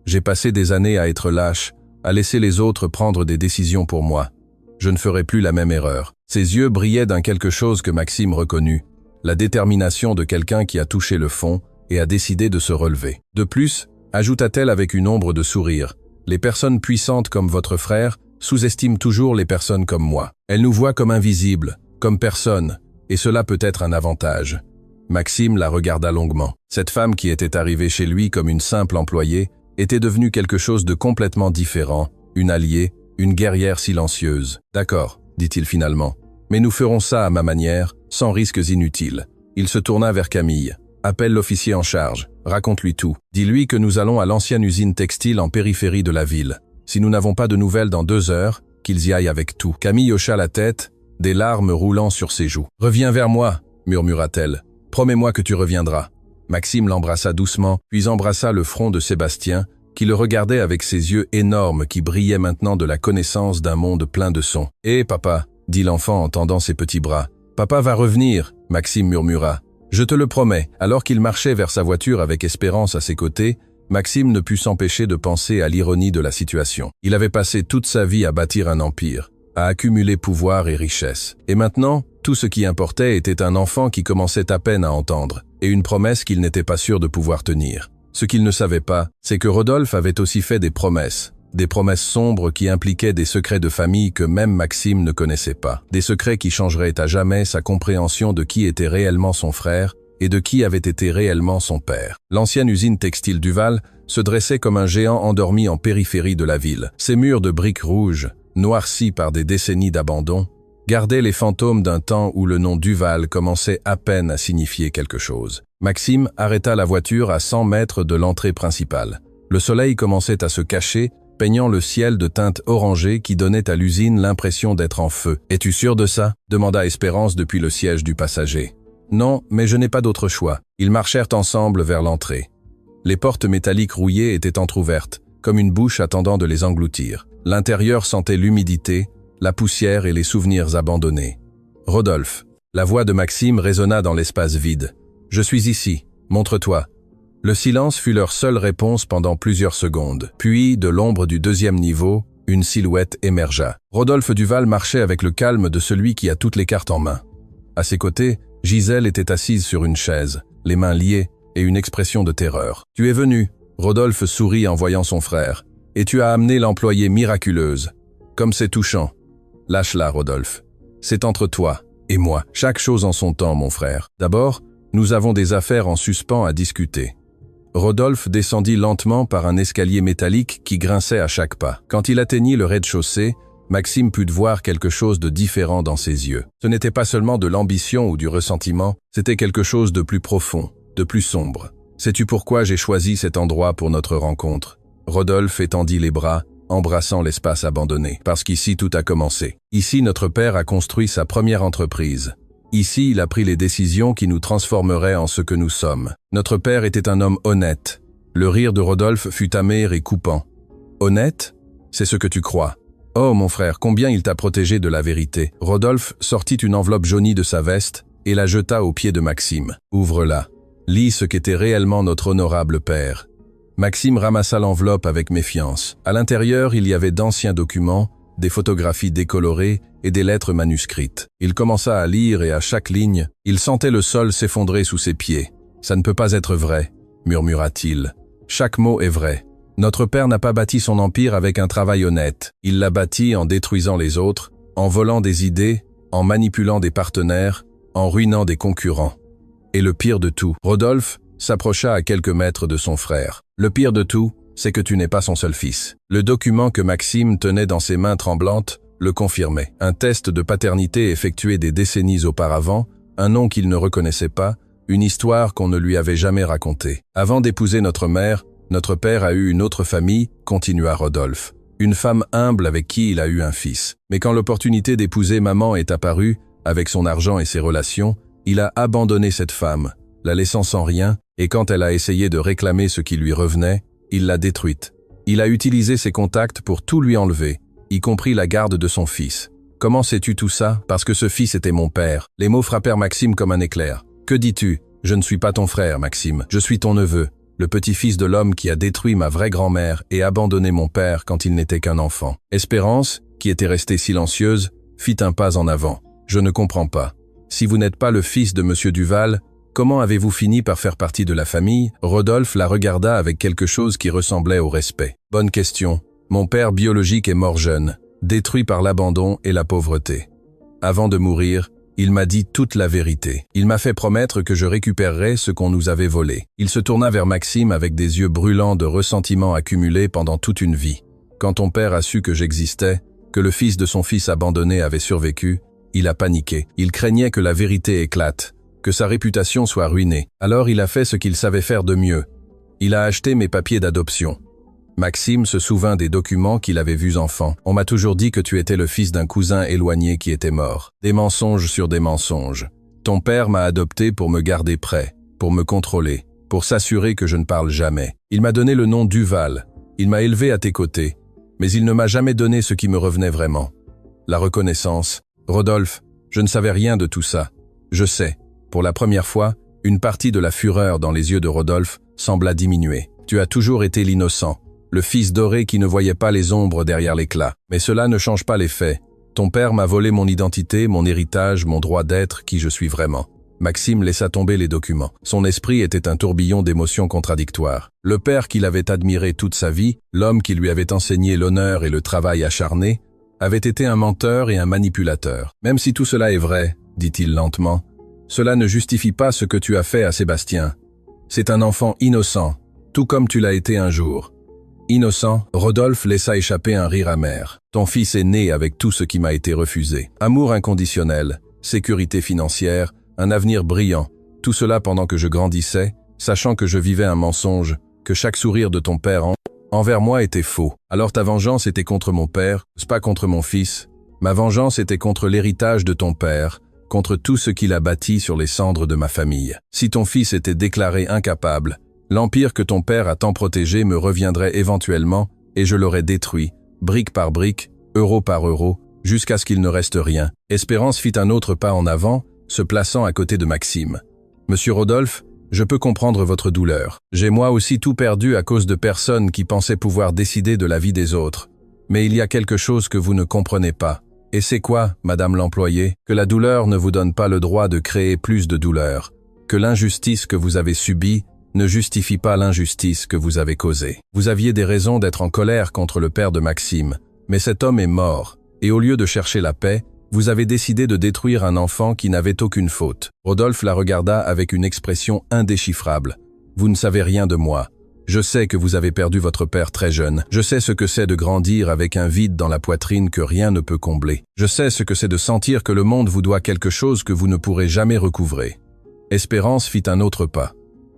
J'ai passé des années à être lâche, à laisser les autres prendre des décisions pour moi. Je ne ferai plus la même erreur. Ses yeux brillaient d'un quelque chose que Maxime reconnut, la détermination de quelqu'un qui a touché le fond et a décidé de se relever. De plus, ajouta-t-elle avec une ombre de sourire, les personnes puissantes comme votre frère sous-estiment toujours les personnes comme moi. Elles nous voient comme invisibles, comme personnes, et cela peut être un avantage. Maxime la regarda longuement. Cette femme qui était arrivée chez lui comme une simple employée était devenue quelque chose de complètement différent, une alliée, une guerrière silencieuse. D'accord, dit-il finalement, mais nous ferons ça à ma manière, sans risques inutiles. Il se tourna vers Camille. Appelle l'officier en charge, raconte-lui tout. Dis-lui que nous allons à l'ancienne usine textile en périphérie de la ville. Si nous n'avons pas de nouvelles dans 2 heures, qu'ils y aillent avec tout. Camille hocha la tête, des larmes roulant sur ses joues. « Reviens vers moi » murmura-t-elle. « Promets-moi que tu reviendras. » Maxime l'embrassa doucement, puis embrassa le front de Sébastien, qui le regardait avec ses yeux énormes qui brillaient maintenant de la connaissance d'un monde plein de sons. « Hé, papa » dit l'enfant en tendant ses petits bras. « Papa va revenir » Maxime murmura. « Je te le promets. » Alors qu'il marchait vers sa voiture avec Espérance à ses côtés, Maxime ne put s'empêcher de penser à l'ironie de la situation. Il avait passé toute sa vie à bâtir un empire, à accumuler pouvoir et richesse. Et maintenant, tout ce qui importait était un enfant qui commençait à peine à entendre, et une promesse qu'il n'était pas sûr de pouvoir tenir. Ce qu'il ne savait pas, c'est que Rodolphe avait aussi fait des promesses sombres qui impliquaient des secrets de famille que même Maxime ne connaissait pas. Des secrets qui changeraient à jamais sa compréhension de qui était réellement son frère et de qui avait été réellement son père. L'ancienne usine textile Duval se dressait comme un géant endormi en périphérie de la ville. Ses murs de briques rouges, noircis par des décennies d'abandon, gardaient les fantômes d'un temps où le nom Duval commençait à peine à signifier quelque chose. Maxime arrêta la voiture à 100 mètres de l'entrée principale. Le soleil commençait à se cacher, peignant le ciel de teinte orangée qui donnait à l'usine l'impression d'être en feu. « Es-tu sûr de ça ?» demanda Espérance depuis le siège du passager. « Non, mais je n'ai pas d'autre choix. » Ils marchèrent ensemble vers l'entrée. Les portes métalliques rouillées étaient entr'ouvertes, comme une bouche attendant de les engloutir. L'intérieur sentait l'humidité, la poussière et les souvenirs abandonnés. « Rodolphe !» La voix de Maxime résonna dans l'espace vide. « Je suis ici. Montre-toi. » Le silence fut leur seule réponse pendant plusieurs secondes. Puis, de l'ombre du 2e niveau, une silhouette émergea. Rodolphe Duval marchait avec le calme de celui qui a toutes les cartes en main. À ses côtés, Gisèle était assise sur une chaise, les mains liées et une expression de terreur. « Tu es venu !» Rodolphe sourit en voyant son frère. « Et tu as amené l'employée miraculeuse. Comme c'est touchant. » « Lâche-la, Rodolphe. C'est entre toi et moi. Chaque chose en son temps, mon frère. D'abord, nous avons des affaires en suspens à discuter. » Rodolphe descendit lentement par un escalier métallique qui grinçait à chaque pas. Quand il atteignit le rez-de-chaussée, Maxime put voir quelque chose de différent dans ses yeux. Ce n'était pas seulement de l'ambition ou du ressentiment, c'était quelque chose de plus profond, de plus sombre. « Sais-tu pourquoi j'ai choisi cet endroit pour notre rencontre ?» Rodolphe étendit les bras, embrassant l'espace abandonné. « Parce qu'ici tout a commencé. Ici notre père a construit sa première entreprise. Ici il a pris les décisions qui nous transformeraient en ce que nous sommes. Notre père était un homme honnête. » Le rire de Rodolphe fut amer et coupant. « Honnête ? C'est ce que tu crois. Oh mon frère, combien il t'a protégé de la vérité. » Rodolphe sortit une enveloppe jaunie de sa veste et la jeta aux pieds de Maxime. « Ouvre-la. Lis ce qu'était réellement notre honorable père. » Maxime ramassa l'enveloppe avec méfiance. À l'intérieur, il y avait d'anciens documents, des photographies décolorées et des lettres manuscrites. Il commença à lire et à chaque ligne, il sentait le sol s'effondrer sous ses pieds. « Ça ne peut pas être vrai », murmura-t-il. « Chaque mot est vrai. Notre père n'a pas bâti son empire avec un travail honnête. Il l'a bâti en détruisant les autres, en volant des idées, en manipulant des partenaires, en ruinant des concurrents. Et le pire de tout, Rodolphe s'approcha à quelques mètres de son frère. Le pire de tout, c'est que tu n'es pas son seul fils. » Le document que Maxime tenait dans ses mains tremblantes le confirmait. Un test de paternité effectué des décennies auparavant, un nom qu'il ne reconnaissait pas, une histoire qu'on ne lui avait jamais racontée. « Avant d'épouser notre mère, notre père a eu une autre famille, » continua Rodolphe. « Une femme humble avec qui il a eu un fils. Mais quand l'opportunité d'épouser maman est apparue, Avec son argent et ses relations, il a abandonné cette femme, la laissant sans rien, et quand elle a essayé de réclamer ce qui lui revenait, il l'a détruite. Il a utilisé ses contacts pour tout lui enlever, y compris la garde de son fils. Comment sais-tu tout ça? Parce que ce fils était mon père. Les mots frappèrent Maxime comme un éclair. Que dis-tu? Je ne suis pas ton frère, Maxime. Je suis ton neveu, le petit-fils de l'homme qui a détruit ma vraie grand-mère et abandonné mon père quand il n'était qu'un enfant. Espérance, qui était restée silencieuse, fit un pas en avant. Je ne comprends pas. Si vous n'êtes pas le fils de Monsieur Duval, comment avez-vous fini par faire partie de la famille? Rodolphe la regarda avec quelque chose qui ressemblait au respect. Bonne question. Mon père biologique est mort jeune, détruit par l'abandon et la pauvreté. Avant de mourir, il m'a dit toute la vérité. Il m'a fait promettre que je récupérerais ce qu'on nous avait volé. Il se tourna vers Maxime avec des yeux brûlants de ressentiment accumulé pendant toute une vie. Quand ton père a su que j'existais, que le fils de son fils abandonné avait survécu, il a paniqué. Il craignait que la vérité éclate, que sa réputation soit ruinée. Alors il a fait ce qu'il savait faire de mieux. Il a acheté mes papiers d'adoption. Maxime se souvint des documents qu'il avait vus enfant. On m'a toujours dit que tu étais le fils d'un cousin éloigné qui était mort. Des mensonges sur des mensonges. Ton père m'a adopté pour me garder près, pour me contrôler, pour s'assurer que je ne parle jamais. Il m'a donné le nom Duval. Il m'a élevé à tes côtés. Mais il ne m'a jamais donné ce qui me revenait vraiment. La reconnaissance. Rodolphe, je ne savais rien de tout ça. Je sais. Pour la première fois, une partie de la fureur dans les yeux de Rodolphe sembla diminuer. Tu as toujours été l'innocent. Le fils doré qui ne voyait pas les ombres derrière l'éclat. Mais cela ne change pas les faits. Ton père m'a volé mon identité, mon héritage, mon droit d'être, qui je suis vraiment. Maxime laissa tomber les documents. Son esprit était un tourbillon d'émotions contradictoires. Le père qu'il avait admiré toute sa vie, l'homme qui lui avait enseigné l'honneur et le travail acharné, avait été un menteur et un manipulateur. Même si tout cela est vrai, dit-il lentement, cela ne justifie pas ce que tu as fait à Sébastien. C'est un enfant innocent, tout comme tu l'as été un jour. Innocent, Rodolphe laissa échapper un rire amer. Ton fils est né avec tout ce qui m'a été refusé. Amour inconditionnel, sécurité financière, un avenir brillant. Tout cela pendant que je grandissais, sachant que je vivais un mensonge, que chaque sourire de ton père envers moi était faux. Alors ta vengeance était contre mon père, pas contre mon fils. Ma vengeance était contre l'héritage de ton père, contre tout ce qu'il a bâti sur les cendres de ma famille. Si ton fils était déclaré incapable, l'empire que ton père a tant protégé me reviendrait éventuellement et je l'aurais détruit, brique par brique, euro par euro, jusqu'à ce qu'il ne reste rien. Espérance fit un autre pas en avant, se plaçant à côté de Maxime. Monsieur Rodolphe, je peux comprendre votre douleur. J'ai moi aussi tout perdu à cause de personnes qui pensaient pouvoir décider de la vie des autres. Mais il y a quelque chose que vous ne comprenez pas. Et c'est quoi, madame l'employée? Que la douleur ne vous donne pas le droit de créer plus de douleur. Que l'injustice que vous avez subie ne justifie pas l'injustice que vous avez causée. Vous aviez des raisons d'être en colère contre le père de Maxime, mais cet homme est mort, et au lieu de chercher la paix, vous avez décidé de détruire un enfant qui n'avait aucune faute. Rodolphe la regarda avec une expression indéchiffrable. Vous ne savez rien de moi. Je sais que vous avez perdu votre père très jeune. Je sais ce que c'est de grandir avec un vide dans la poitrine que rien ne peut combler. Je sais ce que c'est de sentir que le monde vous doit quelque chose que vous ne pourrez jamais recouvrer. Espérance fit un autre pas.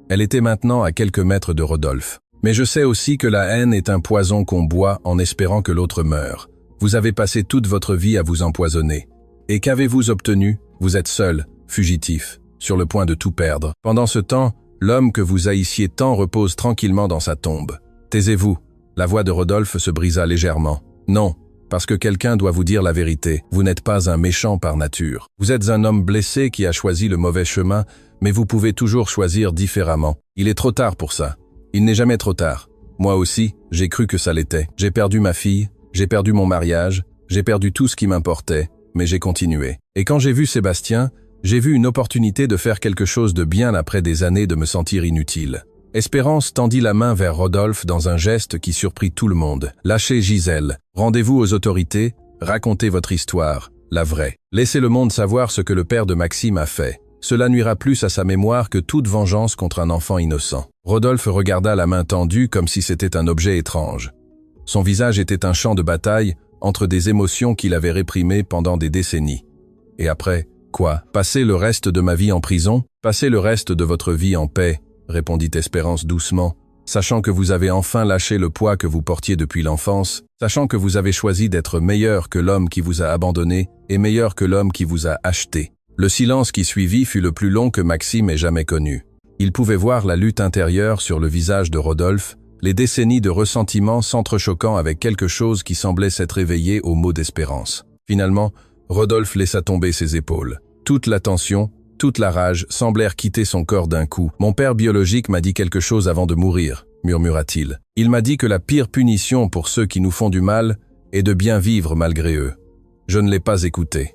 Elle était maintenant à quelques mètres de Rodolphe. Mais je sais aussi que la haine est un poison qu'on boit en espérant que l'autre meure. Vous avez passé toute votre vie à vous empoisonner. Et qu'avez-vous obtenu? Vous êtes seul, fugitif, sur le point de tout perdre. Pendant ce temps, l'homme que vous haïssiez tant repose tranquillement dans sa tombe. Taisez-vous. La voix de Rodolphe se brisa légèrement. Non, parce que quelqu'un doit vous dire la vérité. Vous n'êtes pas un méchant par nature. Vous êtes un homme blessé qui a choisi le mauvais chemin, mais vous pouvez toujours choisir différemment. Il est trop tard pour ça. Il n'est jamais trop tard. Moi aussi, j'ai cru que ça l'était. J'ai perdu ma fille, j'ai perdu mon mariage, j'ai perdu tout ce qui m'importait, mais j'ai continué. Et quand j'ai vu Sébastien, j'ai vu une opportunité de faire quelque chose de bien après des années de me sentir inutile. Espérance tendit la main vers Rodolphe dans un geste qui surprit tout le monde. Lâchez Gisèle. Rendez-vous aux autorités, racontez votre histoire, la vraie. Laissez le monde savoir ce que le père de Maxime a fait. Cela nuira plus à sa mémoire que toute vengeance contre un enfant innocent. Rodolphe regarda la main tendue comme si c'était un objet étrange. Son visage était un champ de bataille entre des émotions qu'il avait réprimées pendant des décennies. Et après, quoi? Passer le reste de ma vie en prison? Passer le reste de votre vie en paix, répondit Espérance doucement. sachant que vous avez enfin lâché le poids que vous portiez depuis l'enfance, sachant que vous avez choisi d'être meilleur que l'homme qui vous a abandonné et meilleur que l'homme qui vous a acheté. Le silence qui suivit fut le plus long que Maxime ait jamais connu. Il pouvait voir la lutte intérieure sur le visage de Rodolphe, les décennies de ressentiment s'entrechoquant avec quelque chose qui semblait s'être éveillé au mot d'espérance. Finalement, Rodolphe laissa tomber ses épaules. Toute la tension, toute la rage semblèrent quitter son corps d'un coup. « Mon père biologique m'a dit quelque chose avant de mourir », murmura-t-il. « Il m'a dit que la pire punition pour ceux qui nous font du mal est de bien vivre malgré eux. Je ne l'ai pas écouté.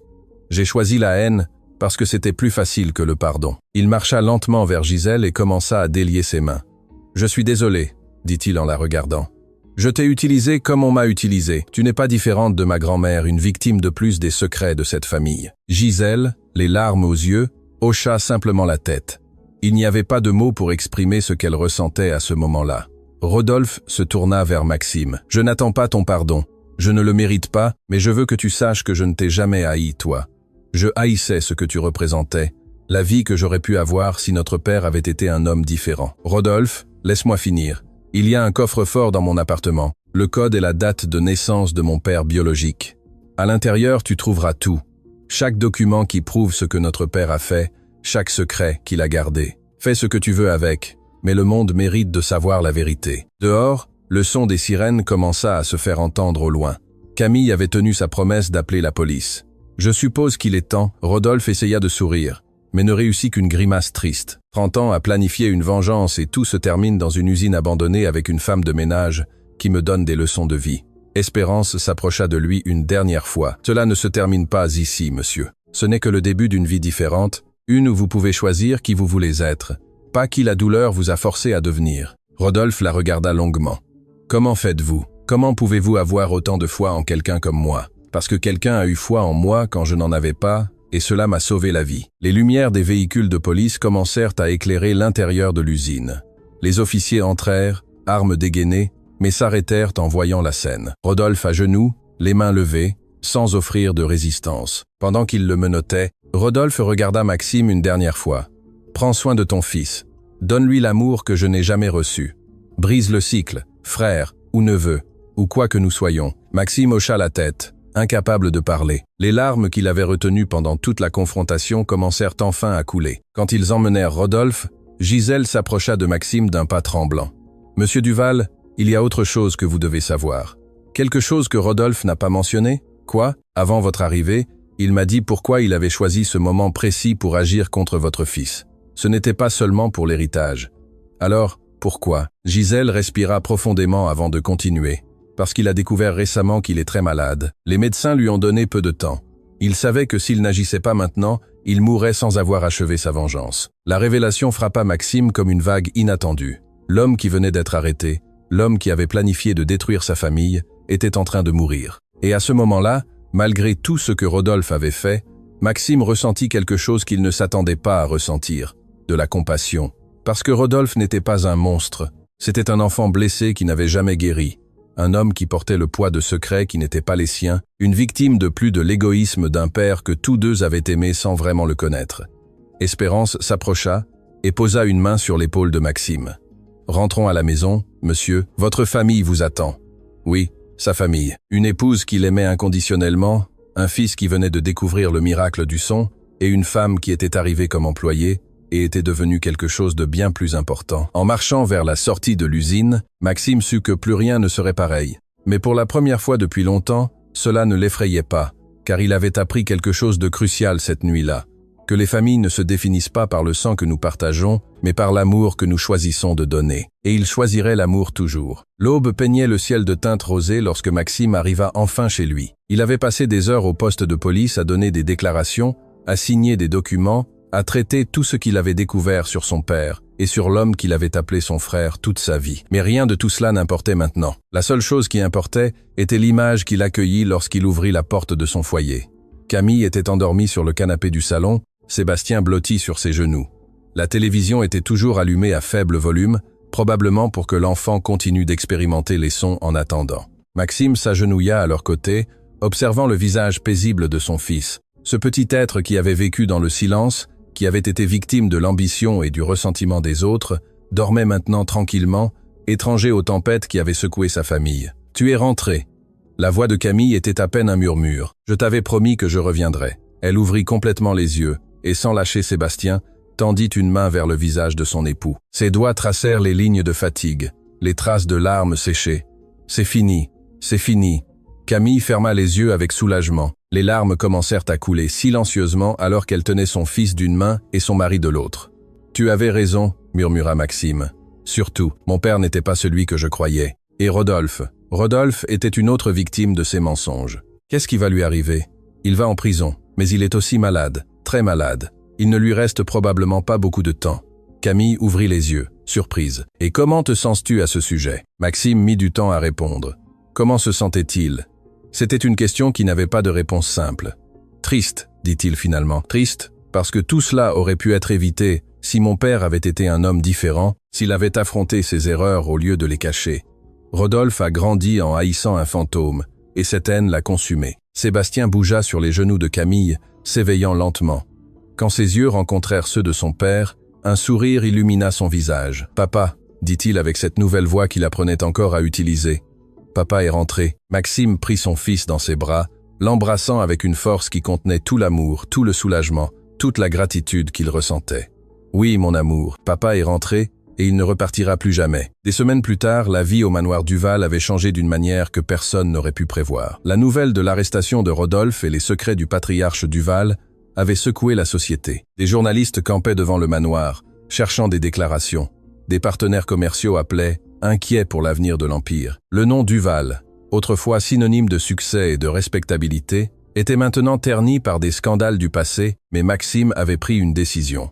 J'ai choisi la haine parce que c'était plus facile que le pardon. » Il marcha lentement vers Gisèle et commença à délier ses mains. « Je suis désolé, » dit-il en la regardant. « Je t'ai utilisé comme on m'a utilisé. Tu n'es pas différente de ma grand-mère, une victime de plus des secrets de cette famille. » Gisèle, les larmes aux yeux, hocha simplement la tête. Il n'y avait pas de mots pour exprimer ce qu'elle ressentait à ce moment-là. Rodolphe se tourna vers Maxime. « Je n'attends pas ton pardon. Je ne le mérite pas, mais je veux que tu saches que je ne t'ai jamais haï, toi. Je haïssais ce que tu représentais, la vie que j'aurais pu avoir si notre père avait été un homme différent. Rodolphe, laisse-moi finir. Il y a un coffre-fort dans mon appartement, le code et la date de naissance de mon père biologique. À l'intérieur, tu trouveras tout. Chaque document qui prouve ce que notre père a fait, chaque secret qu'il a gardé. Fais ce que tu veux avec, mais le monde mérite de savoir la vérité. » Dehors, le son des sirènes commença à se faire entendre au loin. Camille avait tenu sa promesse d'appeler la police. « Je suppose qu'il est temps. » Rodolphe essaya de sourire, mais ne réussit qu'une grimace triste. 30 ans à planifier une vengeance et tout se termine dans une usine abandonnée avec une femme de ménage qui me donne des leçons de vie. Espérance s'approcha de lui une dernière fois. « Cela ne se termine pas ici, monsieur. Ce n'est que le début d'une vie différente, une où vous pouvez choisir qui vous voulez être, pas qui la douleur vous a forcé à devenir. » Rodolphe la regarda longuement. « Comment faites-vous? Comment pouvez-vous avoir autant de foi en quelqu'un comme moi? Parce que quelqu'un a eu foi en moi quand je n'en avais pas, et cela m'a sauvé la vie. » Les lumières des véhicules de police commencèrent à éclairer l'intérieur de l'usine. Les officiers entrèrent, armes dégainées, mais s'arrêtèrent en voyant la scène. Rodolphe à genoux, les mains levées, sans offrir de résistance. Pendant qu'il le menottait, Rodolphe regarda Maxime une dernière fois. « Prends soin de ton fils. Donne-lui l'amour que je n'ai jamais reçu. Brise le cycle, frère ou neveu, ou quoi que nous soyons. » Maxime hocha la tête, incapable de parler. Les larmes qu'il avait retenues pendant toute la confrontation commencèrent enfin à couler. Quand ils emmenèrent Rodolphe, Gisèle s'approcha de Maxime d'un pas tremblant. « Monsieur Duval, il y a autre chose que vous devez savoir. Quelque chose que Rodolphe n'a pas mentionné? Quoi? Avant votre arrivée, il m'a dit pourquoi il avait choisi ce moment précis pour agir contre votre fils. Ce n'était pas seulement pour l'héritage. Alors, pourquoi? » Gisèle respira profondément avant de continuer. « Parce qu'il a découvert récemment qu'il est très malade. Les médecins lui ont donné peu de temps. Il savait que s'il n'agissait pas maintenant, il mourrait sans avoir achevé sa vengeance. » La révélation frappa Maxime comme une vague inattendue. L'homme qui venait d'être arrêté, l'homme qui avait planifié de détruire sa famille, était en train de mourir. Et à ce moment-là, malgré tout ce que Rodolphe avait fait, Maxime ressentit quelque chose qu'il ne s'attendait pas à ressentir, de la compassion. Parce que Rodolphe n'était pas un monstre, c'était un enfant blessé qui n'avait jamais guéri, un homme qui portait le poids de secrets qui n'étaient pas les siens, une victime de plus de l'égoïsme d'un père que tous deux avaient aimé sans vraiment le connaître. Espérance s'approcha et posa une main sur l'épaule de Maxime. « Rentrons à la maison, monsieur, votre famille vous attend. » Oui, sa famille. Une épouse qu'il aimait inconditionnellement, un fils qui venait de découvrir le miracle du son, et une femme qui était arrivée comme employée et était devenue quelque chose de bien plus important. En marchant vers la sortie de l'usine, Maxime sut que plus rien ne serait pareil. Mais pour la première fois depuis longtemps, cela ne l'effrayait pas, car il avait appris quelque chose de crucial cette nuit-là. Que les familles ne se définissent pas par le sang que nous partageons, mais par l'amour que nous choisissons de donner. Et il choisirait l'amour toujours. L'aube peignait le ciel de teinte rosée lorsque Maxime arriva enfin chez lui. Il avait passé des heures au poste de police à donner des déclarations, à signer des documents, à traiter tout ce qu'il avait découvert sur son père et sur l'homme qu'il avait appelé son frère toute sa vie. Mais rien de tout cela n'importait maintenant. La seule chose qui importait était l'image qu'il accueillit lorsqu'il ouvrit la porte de son foyer. Camille était endormie sur le canapé du salon, Sébastien blotti sur ses genoux. La télévision était toujours allumée à faible volume, probablement pour que l'enfant continue d'expérimenter les sons en attendant. Maxime s'agenouilla à leur côté, observant le visage paisible de son fils. Ce petit être qui avait vécu dans le silence, qui avait été victime de l'ambition et du ressentiment des autres, dormait maintenant tranquillement, étranger aux tempêtes qui avaient secoué sa famille. Tu es rentré. La voix de Camille était à peine un murmure. Je t'avais promis que je reviendrais. Elle ouvrit complètement les yeux, et sans lâcher Sébastien, tendit une main vers le visage de son époux. Ses doigts tracèrent les lignes de fatigue, les traces de larmes séchées. C'est fini, c'est fini. Camille ferma les yeux avec soulagement. Les larmes commencèrent à couler silencieusement alors qu'elle tenait son fils d'une main et son mari de l'autre. Tu avais raison, murmura Maxime. Surtout, mon père n'était pas celui que je croyais. Et Rodolphe était une autre victime de ses mensonges. Qu'est-ce qui va lui arriver? Il va en prison, mais il est aussi malade, très malade. Il ne lui reste probablement pas beaucoup de temps. Camille ouvrit les yeux, surprise. Et comment te sens-tu à ce sujet? Maxime mit du temps à répondre. Comment se sentait-il? C'était une question qui n'avait pas de réponse simple. Triste, dit-il finalement. Triste, parce que tout cela aurait pu être évité si mon père avait été un homme différent, s'il avait affronté ses erreurs au lieu de les cacher. Rodolphe a grandi en haïssant un fantôme, et cette haine l'a consumé. Sébastien bougea sur les genoux de Camille, s'éveillant lentement. Quand ses yeux rencontrèrent ceux de son père, un sourire illumina son visage. « Papa », dit-il avec cette nouvelle voix qu'il apprenait encore à utiliser. Papa est rentré. Maxime prit son fils dans ses bras, l'embrassant avec une force qui contenait tout l'amour, tout le soulagement, toute la gratitude qu'il ressentait. « Oui, mon amour, papa est rentré, et il ne repartira plus jamais. » Des semaines plus tard, la vie au manoir Duval avait changé d'une manière que personne n'aurait pu prévoir. La nouvelle de l'arrestation de Rodolphe et les secrets du patriarche Duval avaient secoué la société. Des journalistes campaient devant le manoir, cherchant des déclarations. Des partenaires commerciaux appelaient, inquiets pour l'avenir de l'Empire. Le nom Duval, autrefois synonyme de succès et de respectabilité, était maintenant terni par des scandales du passé, mais Maxime avait pris une décision.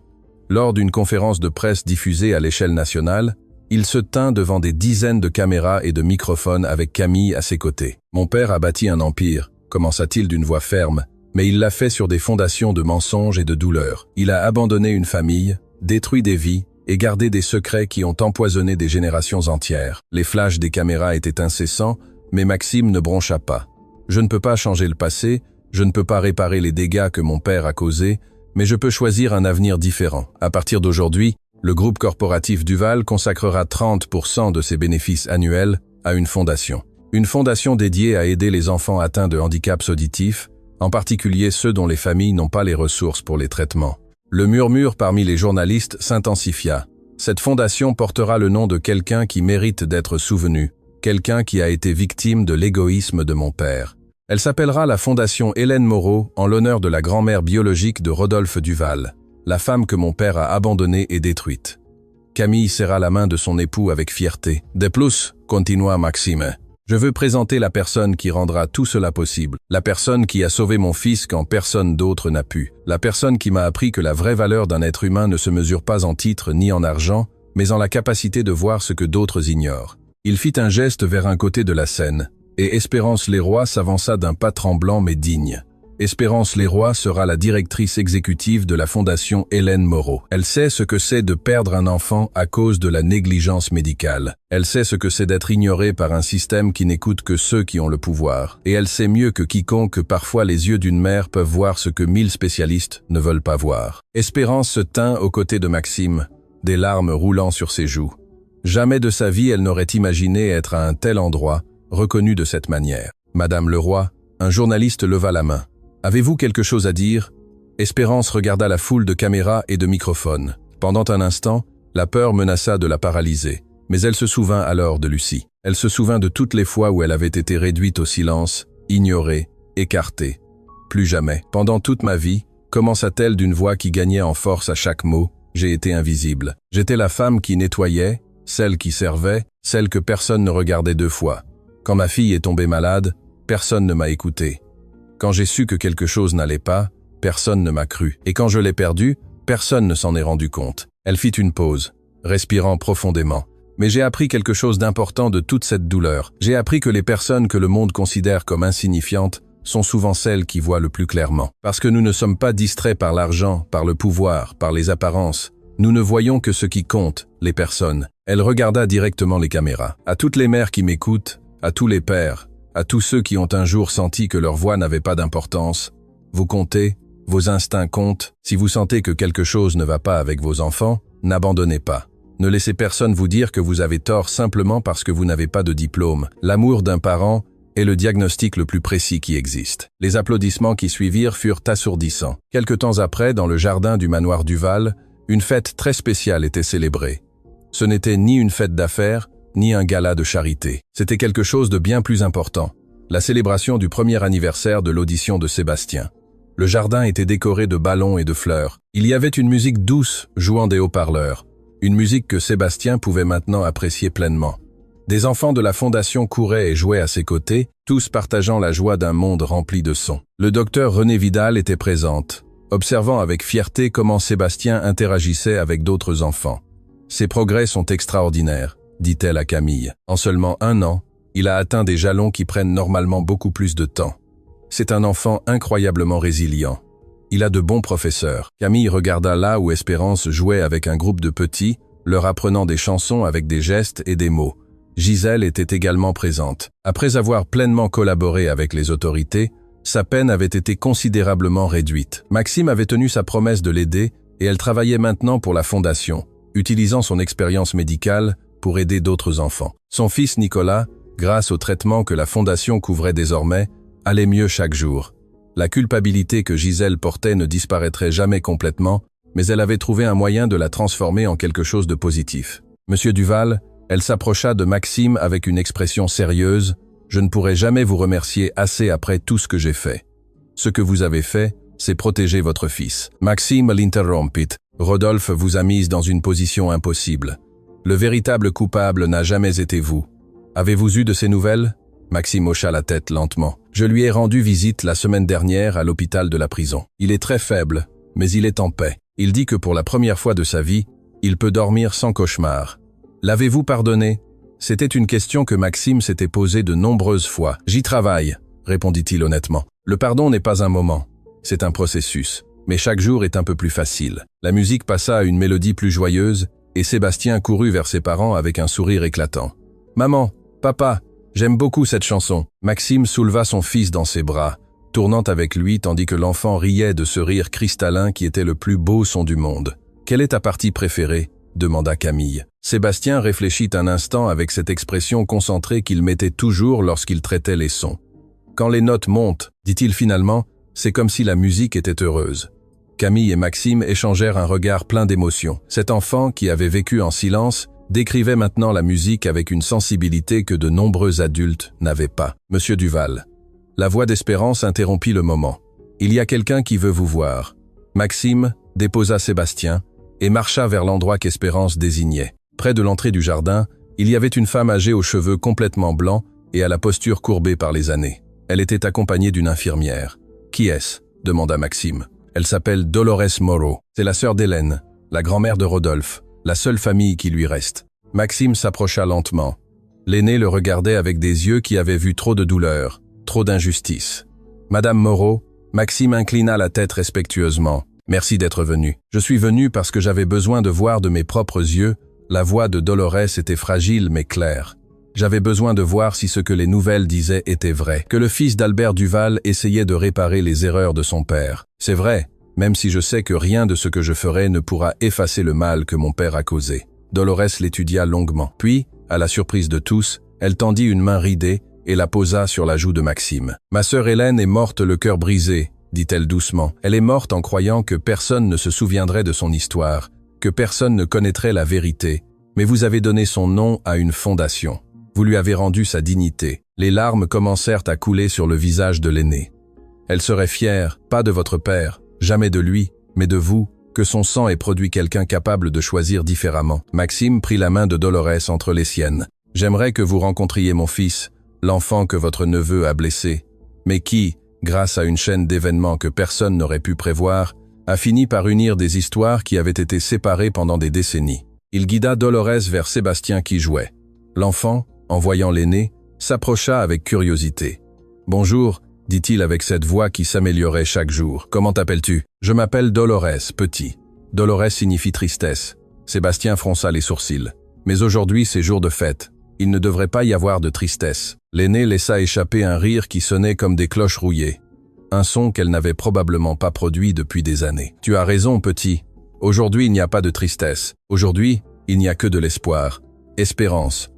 Lors d'une conférence de presse diffusée à l'échelle nationale, il se tint devant des dizaines de caméras et de microphones avec Camille à ses côtés. « Mon père a bâti un empire », commença-t-il d'une voix ferme, mais il l'a fait sur des fondations de mensonges et de douleurs. Il a abandonné une famille, détruit des vies et gardé des secrets qui ont empoisonné des générations entières. Les flashs des caméras étaient incessants, mais Maxime ne broncha pas. « Je ne peux pas changer le passé, je ne peux pas réparer les dégâts que mon père a causés, mais je peux choisir un avenir différent. À partir d'aujourd'hui, le groupe corporatif Duval consacrera 30% de ses bénéfices annuels à une fondation. Une fondation dédiée à aider les enfants atteints de handicaps auditifs, en particulier ceux dont les familles n'ont pas les ressources pour les traitements. » Le murmure parmi les journalistes s'intensifia. Cette fondation portera le nom de quelqu'un qui mérite d'être souvenu, quelqu'un qui a été victime de l'égoïsme de mon père. Elle s'appellera la Fondation Hélène Moreau en l'honneur de la grand-mère biologique de Rodolphe Duval, la femme que mon père a abandonnée et détruite. Camille serra la main de son époux avec fierté. « De plus », continua Maxime, « je veux présenter la personne qui rendra tout cela possible, la personne qui a sauvé mon fils quand personne d'autre n'a pu, la personne qui m'a appris que la vraie valeur d'un être humain ne se mesure pas en titres ni en argent, mais en la capacité de voir ce que d'autres ignorent. » Il fit un geste vers un côté de la scène, et Espérance Leroy s'avança d'un pas tremblant mais digne. Espérance Leroy sera la directrice exécutive de la Fondation Hélène Moreau. Elle sait ce que c'est de perdre un enfant à cause de la négligence médicale. Elle sait ce que c'est d'être ignorée par un système qui n'écoute que ceux qui ont le pouvoir. Et elle sait mieux que quiconque que parfois les yeux d'une mère peuvent voir ce que 1000 spécialistes ne veulent pas voir. Espérance se tint aux côtés de Maxime, des larmes roulant sur ses joues. Jamais de sa vie elle n'aurait imaginé être à un tel endroit, reconnue de cette manière. « Madame Leroy », un journaliste leva la main. « Avez-vous quelque chose à dire ?» Espérance regarda la foule de caméras et de microphones. Pendant un instant, la peur menaça de la paralyser, mais elle se souvint alors de Lucie. Elle se souvint de toutes les fois où elle avait été réduite au silence, ignorée, écartée. Plus jamais. Pendant toute ma vie, commença-t-elle d'une voix qui gagnait en force à chaque mot, j'ai été invisible. J'étais la femme qui nettoyait, celle qui servait, celle que personne ne regardait deux fois. Quand ma fille est tombée malade, personne ne m'a écouté. Quand j'ai su que quelque chose n'allait pas, personne ne m'a cru. Et quand je l'ai perdue, personne ne s'en est rendu compte. Elle fit une pause, respirant profondément. Mais j'ai appris quelque chose d'important de toute cette douleur. J'ai appris que les personnes que le monde considère comme insignifiantes sont souvent celles qui voient le plus clairement. Parce que nous ne sommes pas distraits par l'argent, par le pouvoir, par les apparences. Nous ne voyons que ce qui compte, les personnes. Elle regarda directement les caméras. À toutes les mères qui m'écoutent, à tous les pères, à tous ceux qui ont un jour senti que leur voix n'avait pas d'importance, vous comptez, vos instincts comptent. Si vous sentez que quelque chose ne va pas avec vos enfants, n'abandonnez pas. Ne laissez personne vous dire que vous avez tort simplement parce que vous n'avez pas de diplôme. L'amour d'un parent est le diagnostic le plus précis qui existe. Les applaudissements qui suivirent furent assourdissants. Quelque temps après, dans le jardin du manoir Duval, une fête très spéciale était célébrée. Ce n'était ni une fête d'affaires, ni un gala de charité. C'était quelque chose de bien plus important. La célébration du premier anniversaire de l'audition de Sébastien. Le jardin était décoré de ballons et de fleurs. Il y avait une musique douce jouant des haut-parleurs. Une musique que Sébastien pouvait maintenant apprécier pleinement. Des enfants de la fondation couraient et jouaient à ses côtés, tous partageant la joie d'un monde rempli de sons. Le docteur René Vidal était présente, observant avec fierté comment Sébastien interagissait avec d'autres enfants. « Ses progrès sont extraordinaires », dit-elle à Camille. En seulement 1 an, il a atteint des jalons qui prennent normalement beaucoup plus de temps. C'est un enfant incroyablement résilient. Il a de bons professeurs. Camille regarda là où Espérance jouait avec un groupe de petits, leur apprenant des chansons avec des gestes et des mots. Gisèle était également présente. Après avoir pleinement collaboré avec les autorités, sa peine avait été considérablement réduite. Maxime avait tenu sa promesse de l'aider et elle travaillait maintenant pour la fondation, utilisant son expérience médicale pour aider d'autres enfants. Son fils Nicolas, grâce au traitement que la fondation couvrait désormais, allait mieux chaque jour. La culpabilité que Gisèle portait ne disparaîtrait jamais complètement, mais elle avait trouvé un moyen de la transformer en quelque chose de positif. Monsieur Duval, elle s'approcha de Maxime avec une expression sérieuse. « Je ne pourrai jamais vous remercier assez après tout ce que j'ai fait. Ce que vous avez fait, c'est protéger votre fils. » Maxime l'interrompit. « Rodolphe vous a mise dans une position impossible. Le véritable coupable n'a jamais été vous. Avez-vous eu de ces nouvelles ?» Maxime hocha la tête lentement. « Je lui ai rendu visite la semaine dernière à l'hôpital de la prison. Il est très faible, mais il est en paix. Il dit que pour la première fois de sa vie, il peut dormir sans cauchemar. L'avez-vous pardonné ?» C'était une question que Maxime s'était posée de nombreuses fois. « J'y travaille », répondit-il honnêtement. « Le pardon n'est pas un moment, c'est un processus. Mais chaque jour est un peu plus facile. » La musique passa à une mélodie plus joyeuse, et Sébastien courut vers ses parents avec un sourire éclatant. « Maman, papa, j'aime beaucoup cette chanson. » Maxime souleva son fils dans ses bras, tournant avec lui tandis que l'enfant riait de ce rire cristallin qui était le plus beau son du monde. « Quelle est ta partie préférée ?» demanda Camille. Sébastien réfléchit un instant avec cette expression concentrée qu'il mettait toujours lorsqu'il traitait les sons. « Quand les notes montent, dit-il finalement, c'est comme si la musique était heureuse. » Camille et Maxime échangèrent un regard plein d'émotion. Cet enfant, qui avait vécu en silence, décrivait maintenant la musique avec une sensibilité que de nombreux adultes n'avaient pas. « Monsieur Duval. » La voix d'Espérance interrompit le moment. « Il y a quelqu'un qui veut vous voir. » Maxime déposa Sébastien et marcha vers l'endroit qu'Espérance désignait. Près de l'entrée du jardin, il y avait une femme âgée aux cheveux complètement blancs et à la posture courbée par les années. Elle était accompagnée d'une infirmière. « Qui est-ce » demanda Maxime. « Elle s'appelle Dolores Moreau. C'est la sœur d'Hélène, la grand-mère de Rodolphe, la seule famille qui lui reste. » Maxime s'approcha lentement. L'aîné le regardait avec des yeux qui avaient vu trop de douleur, trop d'injustice. « Madame Moreau », Maxime inclina la tête respectueusement. « Merci d'être venu. Je suis venu parce que j'avais besoin de voir de mes propres yeux. La voix de Dolores était fragile mais claire. J'avais besoin de voir si ce que les nouvelles disaient était vrai, que le fils d'Albert Duval essayait de réparer les erreurs de son père. C'est vrai, même si je sais que rien de ce que je ferai ne pourra effacer le mal que mon père a causé. » Dolores l'étudia longuement. Puis, à la surprise de tous, elle tendit une main ridée et la posa sur la joue de Maxime. « Ma sœur Hélène est morte le cœur brisé, » dit-elle doucement. « Elle est morte en croyant que personne ne se souviendrait de son histoire, que personne ne connaîtrait la vérité. Mais vous avez donné son nom à une fondation. Vous lui avez rendu sa dignité. » Les larmes commencèrent à couler sur le visage de l'aîné. « Elle serait fière, pas de votre père, jamais de lui, mais de vous, que son sang ait produit quelqu'un capable de choisir différemment. » Maxime prit la main de Dolores entre les siennes. « J'aimerais que vous rencontriez mon fils, l'enfant que votre neveu a blessé, mais qui, grâce à une chaîne d'événements que personne n'aurait pu prévoir, a fini par unir des histoires qui avaient été séparées pendant des décennies. » Il guida Dolores vers Sébastien qui jouait. L'enfant, en voyant l'aîné, s'approcha avec curiosité. « Bonjour », dit-il avec cette voix qui s'améliorait chaque jour. « Comment t'appelles-tu »« Je m'appelle Dolores, petit. » Dolores signifie tristesse. Sébastien fronça les sourcils. « Mais aujourd'hui c'est jour de fête. Il ne devrait pas y avoir de tristesse. » L'aîné laissa échapper un rire qui sonnait comme des cloches rouillées. Un son qu'elle n'avait probablement pas produit depuis des années. « Tu as raison, petit. Aujourd'hui il n'y a pas de tristesse. Aujourd'hui, il n'y a que de l'espoir. Espérance.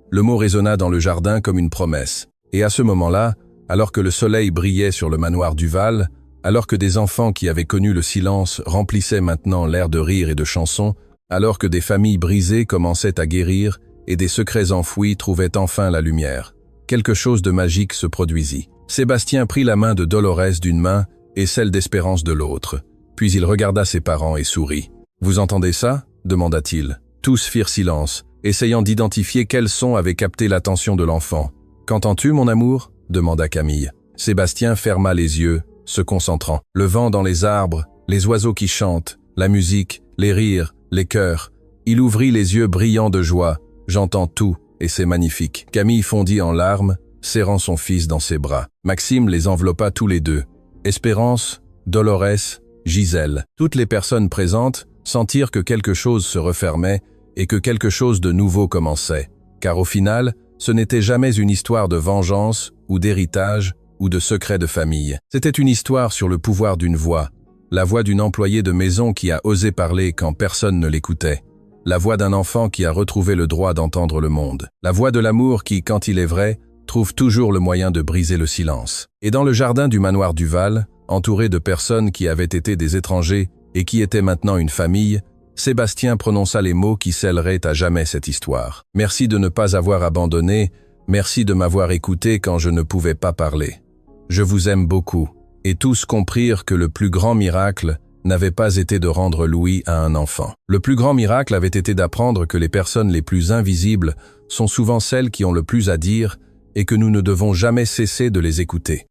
Le mot résonna dans le jardin comme une promesse. Et à ce moment-là, alors que le soleil brillait sur le manoir Duval, alors que des enfants qui avaient connu le silence remplissaient maintenant l'air de rire et de chansons, alors que des familles brisées commençaient à guérir et des secrets enfouis trouvaient enfin la lumière, quelque chose de magique se produisit. Sébastien prit la main de Dolores d'une main et celle d'Espérance de l'autre. Puis il regarda ses parents et sourit. « Vous entendez ça ?» demanda-t-il. Tous firent silence, essayant d'identifier quel son avait capté l'attention de l'enfant. « Qu'entends-tu, mon amour ?» demanda Camille. Sébastien ferma les yeux, se concentrant. Le vent dans les arbres, les oiseaux qui chantent, la musique, les rires, les chœurs. Il ouvrit les yeux brillants de joie. « J'entends tout, et c'est magnifique. » Camille fondit en larmes, serrant son fils dans ses bras. Maxime les enveloppa tous les deux. Espérance, Dolores, Gisèle. Toutes les personnes présentes sentirent que quelque chose se refermait et que quelque chose de nouveau commençait. Car au final, ce n'était jamais une histoire de vengeance ou d'héritage ou de secret de famille. C'était une histoire sur le pouvoir d'une voix. La voix d'une employée de maison qui a osé parler quand personne ne l'écoutait. La voix d'un enfant qui a retrouvé le droit d'entendre le monde. La voix de l'amour qui, quand il est vrai, trouve toujours le moyen de briser le silence. Et dans le jardin du manoir Duval, entouré de personnes qui avaient été des étrangers et qui étaient maintenant une famille, Sébastien prononça les mots qui scelleraient à jamais cette histoire. « Merci de ne pas avoir abandonné, merci de m'avoir écouté quand je ne pouvais pas parler. Je vous aime beaucoup. » Et tous comprirent que le plus grand miracle n'avait pas été de rendre Louis à un enfant. Le plus grand miracle avait été d'apprendre que les personnes les plus invisibles sont souvent celles qui ont le plus à dire et que nous ne devons jamais cesser de les écouter.